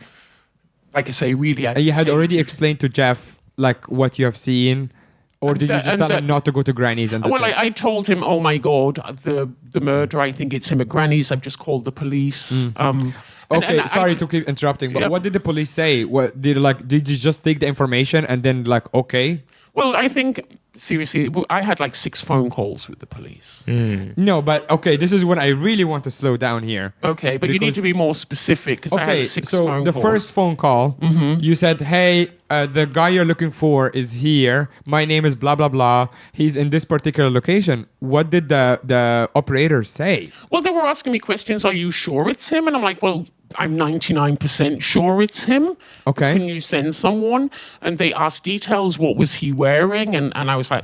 I say, really. And you had agitated. already explained to Jeff like what you have seen, or did you the- just and tell the- him not to go to Granny's? And Well, that's it? I told him, oh my God, the murder, I think it's him at Granny's. I've just called the police. Okay, and sorry I- to keep interrupting, but Yep. what did the police say? What did you just take the information and then like okay? Well, I think, seriously, I had like 6 phone calls with the police. No, but okay, this is when I really want to slow down here. Okay, but you need Because- to be more specific because I Okay, had 6 so phone the calls. first phone call, you said, "Hey, the guy you're looking for is here. My name is blah blah blah. He's in this particular location." What did the operator say? Well, they were asking me questions. Are you sure it's him? And I'm like, well, I'm 99% sure it's him. Okay. Can you send someone? And they asked details. What was he wearing? And I was like,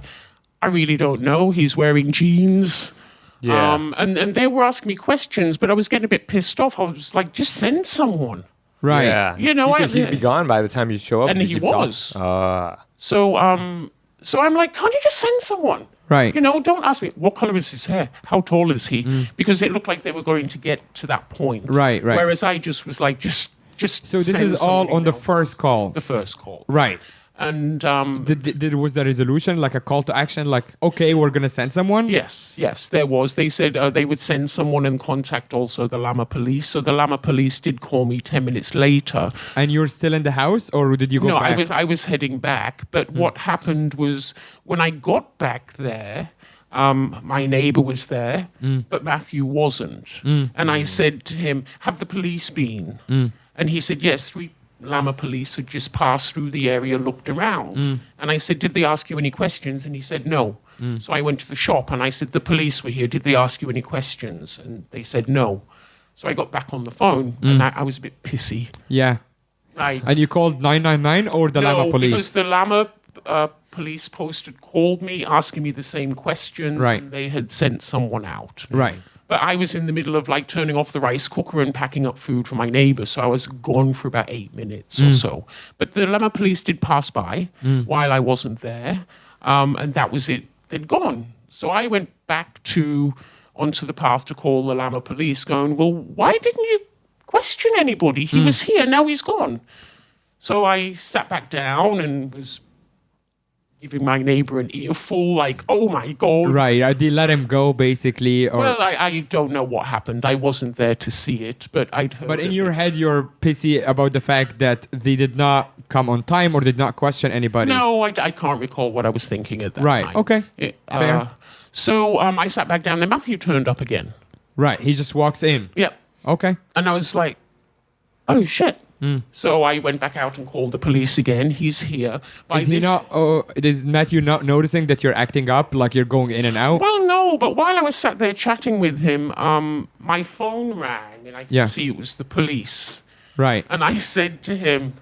I really don't know. He's wearing jeans. Yeah. And they were asking me questions, but I was getting a bit pissed off. I was like, just send someone. Right. Yeah. You know, he'd be gone by the time you show up. And if he you talk. was. Ah. So I'm like, can't you just send someone? Right. You know, don't ask me, what color is his hair? How tall is he? Because it looked like they were going to get to that point. Right, right. Whereas I just was like, just So this send is all somebody on the now. first call. The first call. Right. And Was the resolution like a call to action? Like, okay, we're gonna send someone. yes, there was. They said they would send someone and contact also the Lama police. So the Lama police did call me 10 minutes later. And you're still in the house, or did you go No, back? I was heading back. But what happened was when I got back there, my neighbor was there, but Matthew wasn't. And I said to him, have the police been? And he said, yes, 3 Lama police had just passed through the area, looked around. And I said, did they ask you any questions? And he said, no. So I went to the shop and I said, the police were here. Did they ask you any questions? And they said no. So I got back on the phone and I was a bit pissy. Yeah. And you called 999 or the Lama police? Because the Lama police post had called me asking me the same questions. Right. And they had sent someone out. Right. But I was in the middle of like turning off the rice cooker and packing up food for my neighbor. So I was gone for about 8 minutes or so. But the Lama police did pass by while I wasn't there. And that was it. They'd gone. So I went back onto the path to call the Lama police going, well, why didn't you question anybody? He was here. Now he's gone. So I sat back down and was giving my neighbor an earful, like, oh my God. Right. They let him go, basically. Or... Well, I don't know what happened. I wasn't there to see it, but I'd heard. But in your head, you're pissy about the fact that they did not come on time or did not question anybody. No, I can't recall what I was thinking at that time. Right. Okay. Fair. So I sat back down. Then Matthew turned up again. Right. He just walks in. Yeah. Okay. And I was like, oh, shit. So I went back out and called the police again. He's here. Is Matthew not noticing that you're acting up, like you're going in and out? Well, no, but while I was sat there chatting with him, my phone rang and I could see it was the police. Right. And I said to him,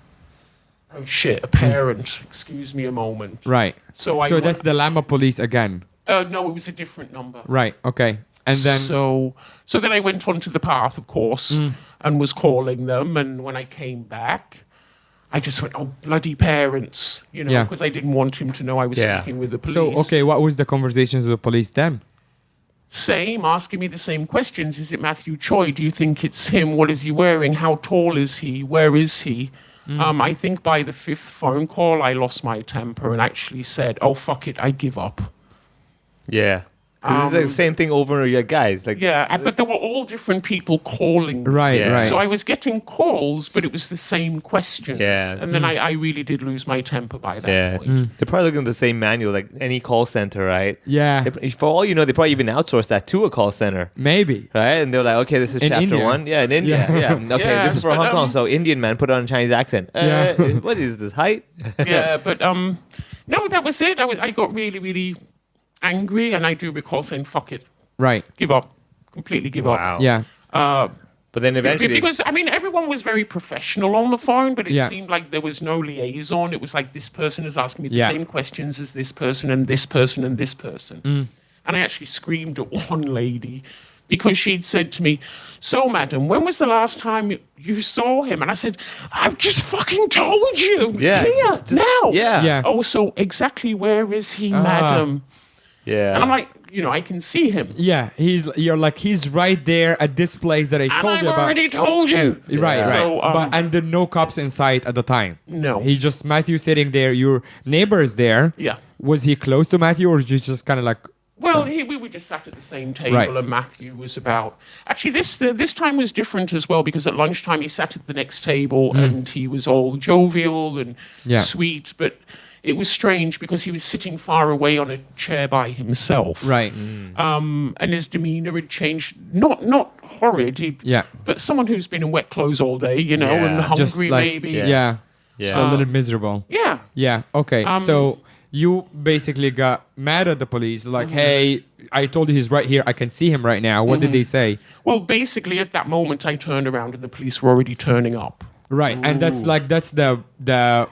oh, shit, a parent. Excuse me a moment. Right. So that's the Lama police again? No, it was a different number. Right, okay. And then... So then I went onto the path, of course, and was calling them. And when I came back, I just went, oh, bloody parents, because I didn't want him to know I was speaking with the police. So, okay, what was the conversations with the police then? Same, asking me the same questions. Is it Matthew Choi? Do you think it's him? What is he wearing? How tall is he? Where is he? I think by the 5th phone call, I lost my temper and actually said, oh, fuck it, I give up. Yeah. Because it's the same thing over your guys. Like, yeah, but there were all different people calling. Right, right. So I was getting calls, but it was the same questions. Yeah. And then I really did lose my temper by that point. They're probably looking at the same manual, like any call center, right? Yeah. For all you know, they probably even outsource that to a call center. Maybe. Right? And they're like, okay, this is In chapter India. 1. Yeah, in India. Yeah. Okay, Yes, this is for but, Hong Kong. So Indian man, put on a Chinese accent. Yeah. What is this, height? Yeah, but no, that was it. I got really, really angry, and I do recall saying, fuck it. Right. Give up. Completely give Wow. up. Yeah. But then eventually... Because, I mean, everyone was very professional on the phone, but it Yeah. seemed like there was no liaison. It was like this person is asking me the Yeah. same questions as this person and this person and this person. And I actually screamed at one lady because she'd said to me, so, madam, when was the last time you saw him? And I said, I've just fucking told you. Yeah. Here, Just- now. Yeah. Yeah. Oh, so exactly where is he, madam? Yeah. And I'm like, I can see him. Yeah. He's right there at this place that I And told I've you about. already told you. Right, right. So, And there no cops in sight at the time. No. He just Matthew sitting there. Your neighbor is there. Yeah. Was he close to Matthew, or just kind of like? Well, we were just sat at the same table, Right. and Matthew was about. Actually, this time was different as well because at lunchtime he sat at the next table and he was all jovial and sweet, but it was strange because he was sitting far away on a chair by himself. Right. And his demeanor had changed. Not horrid. Yeah. But someone who's been in wet clothes all day, and Yeah. hungry Just like maybe. Yeah. Yeah. So a little miserable. Yeah. Yeah. Okay. So you basically got mad at the police, like, "Hey, I told you he's right here. I can see him right now." What did they say? Well, basically, at that moment, I turned around and the police were already turning up. Right, and that's the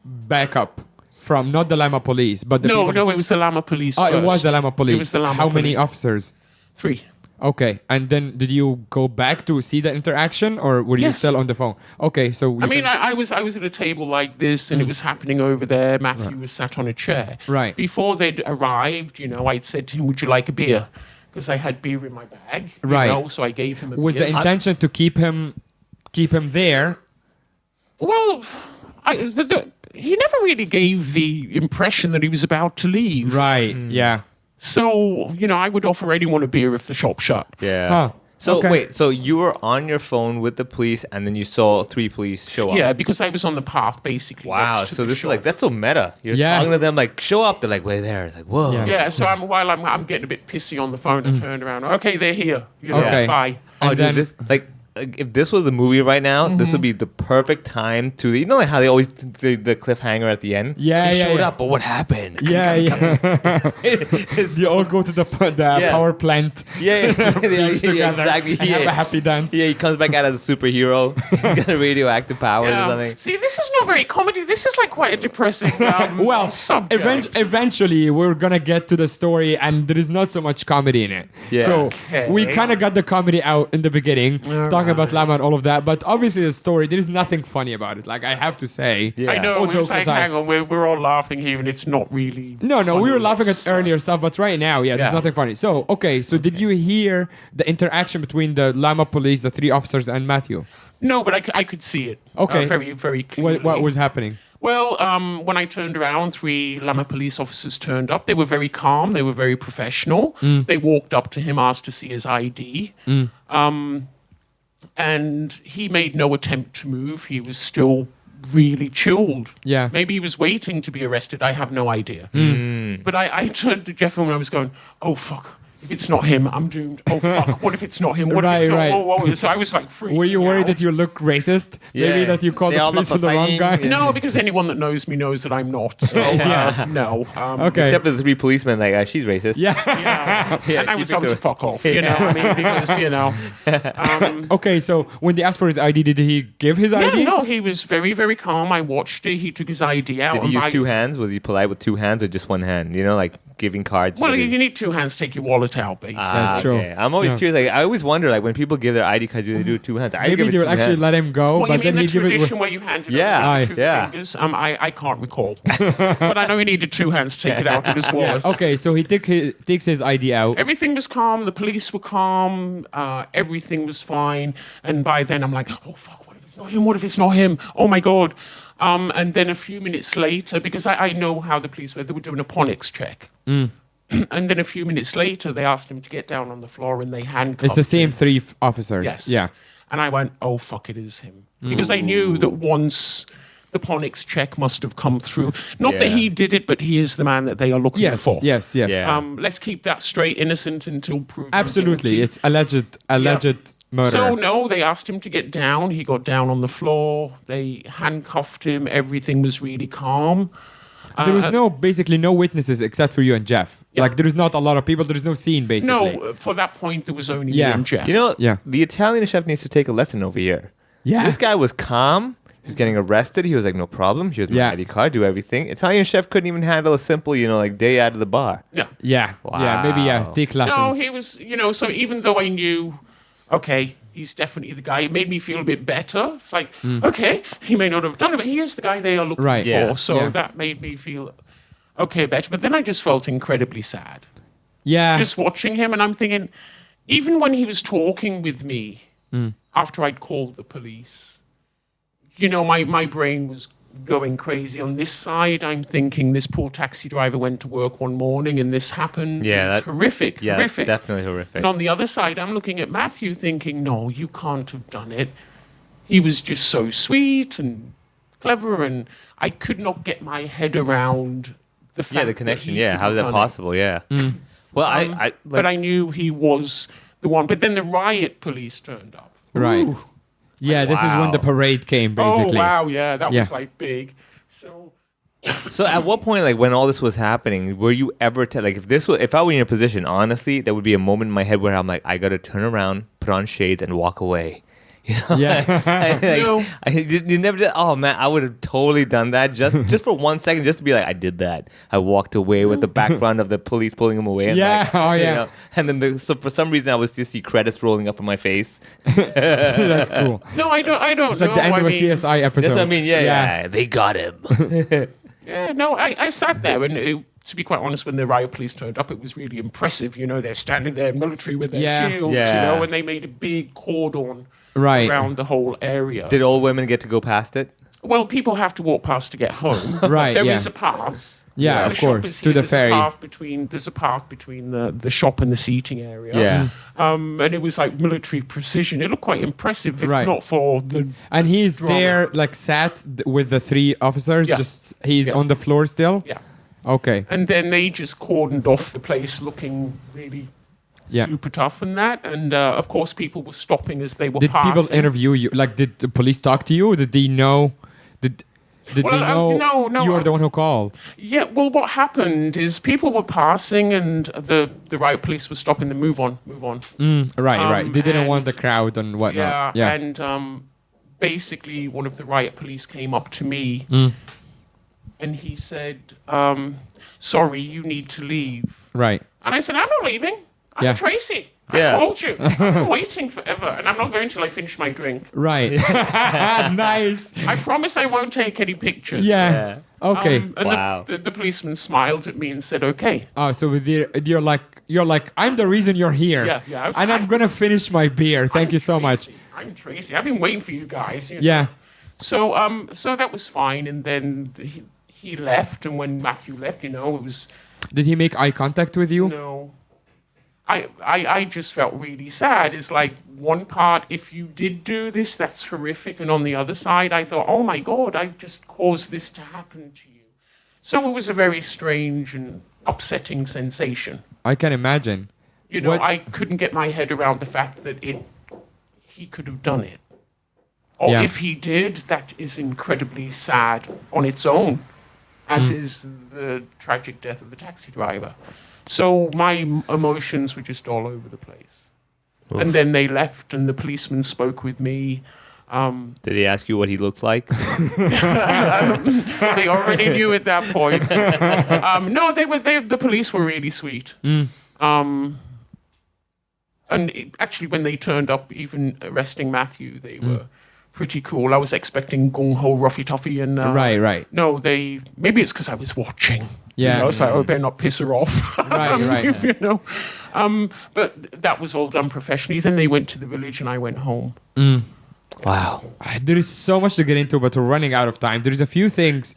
backup from not the Lama police, but the people. No, it was the Lama police. Oh, it was first. the Lama police. It was the Lama How many police. officers? 3. Okay, and then did you go back to see the interaction, or were you Yes. still on the phone? Okay, so I mean, I was at a table like this, and it was happening over there. Matthew was sat on a chair. Right. Before they'd arrived, I'd said to him, "Would you like a beer?" Because I had beer in my bag. Right. So I gave him a was beer. the intention to keep him there? Well, he never really gave the impression that he was about to leave. Right. Yeah. So, I would offer anyone a beer if the shop shut. Yeah. Huh. So Okay. wait, so you were on your phone with the police, and then you saw 3 police show up. Yeah, because I was on the path, basically. Wow. next to So the this is shop. like that's so meta. You're Yeah. talking to them like, show up. They're like, way there. It's like, whoa. Yeah. Yeah, so I'm getting a bit pissy on the phone. I turned around. Okay, they're here. Okay. Bye. Oh, And dude, then- this like if this was a movie right now, this would be the perfect time to, you know, like how they always the cliffhanger at the end. Yeah, he yeah, showed yeah. up, but what happened? Yeah, yeah. You all go to the Yeah. power plant. Yeah, beings together exactly. and have a happy dance. Yeah, he comes back out as a superhero. He's got radioactive powers or something. See, this is not very comedy. This is like quite a depressing Well, subject. eventually we're gonna get to the story, and there is not so much comedy in it. Yeah. So Okay. we kind of got the comedy out in the beginning, talking about Lama and all of that. But obviously, the story, there is nothing funny about it. Like I have to say. Yeah. I know. All We was jokes like, aside. hang on, we're all laughing here, and it's not really. No, we were funny. laughing at It's, earlier stuff, but right now, yeah, there's Yeah. nothing funny. So, okay, so did you hear the interaction between the Lama police, the 3 officers, and Matthew? No, but I could see it. Okay. Very, very clearly. What was happening? Well, when I turned around, 3 Lama police officers turned up. They were very calm. They were very professional. They walked up to him, asked to see his ID. And he made no attempt to move. He was still really chilled. Yeah. Maybe he was waiting to be arrested. I have no idea. But I turned to Jeff and I was going, oh, fuck. If it's not him, I'm doomed. Oh, fuck. What if it's not him? What if it's not... Right. Oh. So I was like freaking Were you worried out. that you look racist? Maybe Yeah. that you called They the all police look on the the wrong same. guy? Yeah. No, because anyone that knows me knows that I'm not. So, no. Okay. Except for the 3 policemen, like, she's racist. Yeah. Yeah. Yeah, and I she was picked a her- fuck off, you know. I mean, because, you know. Okay, so when they asked for his ID, did he give his ID? No, he was very, very calm. I watched it. He took his ID out. Did he and use by- 2 hands? Was he polite with 2 hands or just 1 hand? You know, like giving cards. Well, to the- you need 2 hands to take your wallet out, basically. That's true. Okay. I'm always Yeah. curious. Like, I always wonder, like, when people give their ID cards, do they do it 2 hands? I Maybe give it they would 2 actually hands. let him go, Well, but you then mean he the give it tradition with... where you hand it Yeah, over with 2 yeah. fingers? I can't recall. But I know he needed 2 hands to take it out of his wallet. Okay, so he takes his ID out. Everything was calm. The police were calm. Everything was fine. And by then, I'm like, oh, fuck, what if it's not him? What if it's not him? Oh, my God. And then a few minutes later, because I know how the police were, they were doing a phonics check. And then a few minutes later, they asked him to get down on the floor and they handcuffed It's the same him. 3 officers. Yes. Yeah. And I went, oh, fuck, it is him. Because I knew that once the phonics check must have come through. Not that Yeah. he did it, but he is the man that they are looking Yes, for. yes. Yeah. Let's keep that straight, innocent until proven Absolutely. guilty. It's alleged murder. So no, they asked him to get down. He got down on the floor. They handcuffed him. Everything was really calm. There was basically no witnesses except for you and Jeff. Yeah. Like there is not a lot of people. There is no scene basically. No, for that point there was only Yeah. me and Jeff. You know, Yeah. the Italian chef needs to take a lesson over here. Yeah. This guy was calm. He was getting arrested. He was like, no problem. Here's my Yeah. ID card. Do everything. Italian chef couldn't even handle a simple, like day out of the bar. yeah. Yeah. Yeah. Maybe Wow. take lessons. No, he was. So even though I knew, okay, he's definitely the guy. It made me feel a bit better. It's like, okay, he may not have done it, but he is the guy they are looking Right. for. Yeah. So Yeah. that made me feel okay better. But then I just felt incredibly sad. yeah. Just watching him, and I'm thinking, even when he was talking with me after I'd called the police, my brain was going crazy. On this side, I'm thinking this poor taxi driver went to work one morning and this happened. Yeah, It's horrific. Yeah, horrific. that's definitely horrific. And on the other side, I'm looking at Matthew thinking, no, you can't have done it. He was just so sweet and clever, and I could not get my head around the fact Yeah, the that connection. he Yeah, could how is have that done it. possible? Yeah. Well, But I knew he was the one. But then the riot police turned up. Right. Ooh. Yeah. This is when the wow. parade came basically. Oh, wow, yeah, that Yeah. was like big. So, So at what point, like when all this was happening, were you ever if I were in your position, honestly, there would be a moment in my head where I'm like, I gotta turn around, put on shades, and walk away. Yeah. No. You never did. Oh man, I would have totally done that just for 1 second, just to be like, I did that. I walked away with the background of the police pulling him away. And Yeah, like, oh, you yeah. know, and then so for some reason, I was just see credits rolling up in my face. That's cool. no, I don't It's know. like the end of a CSI episode. That's what I mean. Yeah. They got him. Yeah, no, I sat there, and to be quite honest, when the riot police turned up, it was really impressive. They're standing there, military with their Yeah. shields, Yeah. and they made a big cordon Right. around the whole area. Did all women get to go past it? Well, people have to walk past to get home. Right, There yeah. is a path. Yeah, The of shop course, is to here. the There's ferry. There's a path between the shop and the seating area. Yeah. And it was like military precision. It looked quite impressive, if Right. not for the. And he's Drama. there, like sat with the 3 officers. Yeah. Just he's Yeah. on the floor still. Yeah. Okay. And then they just cordoned off the place looking really Yeah. super tough and that. And of course, people were stopping as they were Did passing. people interview you? Like, did the police talk to you? Did they know? Did Well, they know no, you were the one who called? Yeah, well, what happened is people were passing and the riot police were stopping them. Move on. Right. They didn't want and- the crowd and whatnot. Yeah, and basically one of the riot police came up to me and he said, sorry, you need to leave. Right. And I said, I'm not leaving. I'm Yeah. Tracy. Yeah. I told you. I've been waiting forever, and I'm not going till I finish my drink. Right. Nice. I promise I won't take any pictures. Yeah. Okay. And Wow. the policeman smiled at me and said, okay. Oh, so you're like, I'm the reason you're here. Yeah, I was- and I'm gonna finish my beer. Thank you so much. I'm Tracy. I've been waiting for you guys. you know. Yeah. So that was fine, and then he left, and when Matthew left, it was Did he make eye contact with you? no. I just felt really sad. It's like one part, if you did do this, that's horrific, and on the other side, I thought, oh my God, I've just caused this to happen to you. So it was a very strange and upsetting sensation. I can imagine. What- I couldn't get my head around the fact that he could have done it. Or Yeah. if he did, that is incredibly sad on its own, as is the tragic death of the taxi driver. So my emotions were just all over the place. And then they left, and the policeman spoke with me. Did he ask you what he looked like? They already knew at that point. No, the police were really sweet. Actually, when they turned up, even arresting Matthew, they were pretty cool. I was expecting gung ho, roughy toffee, and Right. No, maybe it's because I was watching. Yeah. So I better not piss her off. Right. But that was all done professionally. Then they went to the village, and I went home. Wow. There is so much to get into, but we're running out of time. There's a few things.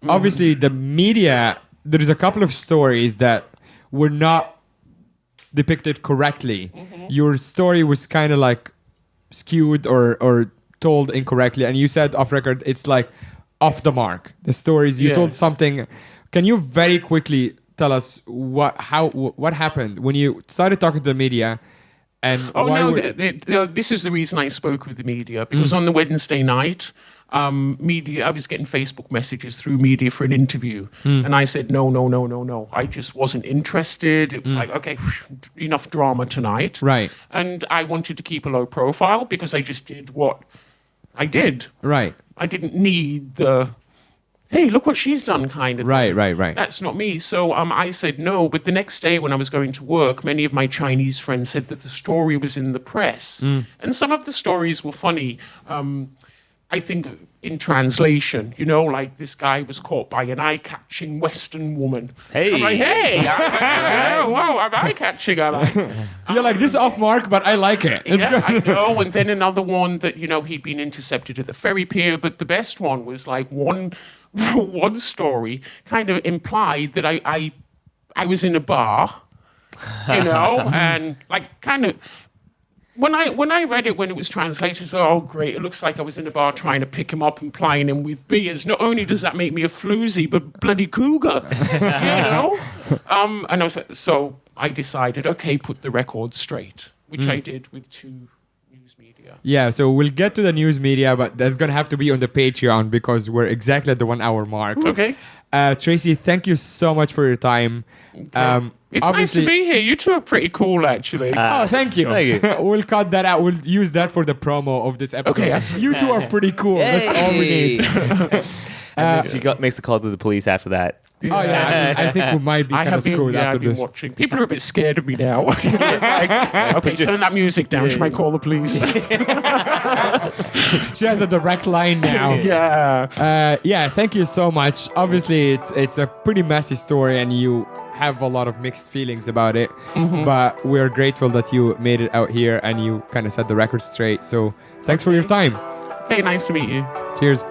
Obviously, the media, there's a couple of stories that were not depicted correctly. Your story was kind of like skewed or told incorrectly. And you said off record, it's like off the mark. The stories, you told Yes. something. Can you very quickly tell us what happened when you started talking to the media? And Oh why no! were- This is the reason I spoke with the media, because on the Wednesday night, media. I was getting Facebook messages through media for an interview, and I said no. I just wasn't interested. It was like, okay, enough drama tonight, Right. And I wanted to keep a low profile because I just did what I did. Right. I didn't need the, hey, look what she's done kind of thing. Right. That's not me. So I said no. But the next day when I was going to work, many of my Chinese friends said that the story was in the press. And some of the stories were funny. I think in translation, like this guy was caught by an eye-catching Western woman. Hey. I'm like, hey, whoa, I'm eye-catching. I like. You're like, this is off mark, but I like it. It's Yeah, good. I know. And then another one that, he'd been intercepted at the ferry pier. But the best one was like one story kind of implied that I was in a bar, and like kind of. When I read it when it was translated, I thought, oh great, it looks like I was in a bar trying to pick him up and plying him with beers. Not only does that make me a floozy, but bloody cougar, And I was like, so I decided, okay, put the record straight, which I did with 2 news media. Yeah, so we'll get to the news media, but that's going to have to be on the Patreon because we're exactly at the 1 hour mark. Okay. Tracy, thank you so much for your time. It's nice to be here. You two are pretty cool, actually. Oh, thank you. Thank you. We'll cut that out. We'll use that for the promo of this episode. Okay, that's- You two are pretty cool. That's all we need. And then she makes a call to the police after that. Oh, yeah. I think we might be I kind of have been, screwed after I've been this. watching. People are a bit scared of me now. Okay, turn that music down. She might call the police. She has a direct line now. Yeah. Thank you so much. Obviously, it's a pretty messy story and you have a lot of mixed feelings about it. But we're grateful that you made it out here and you kind of set the record straight. So thanks for your time. Hey, nice to meet you. Cheers.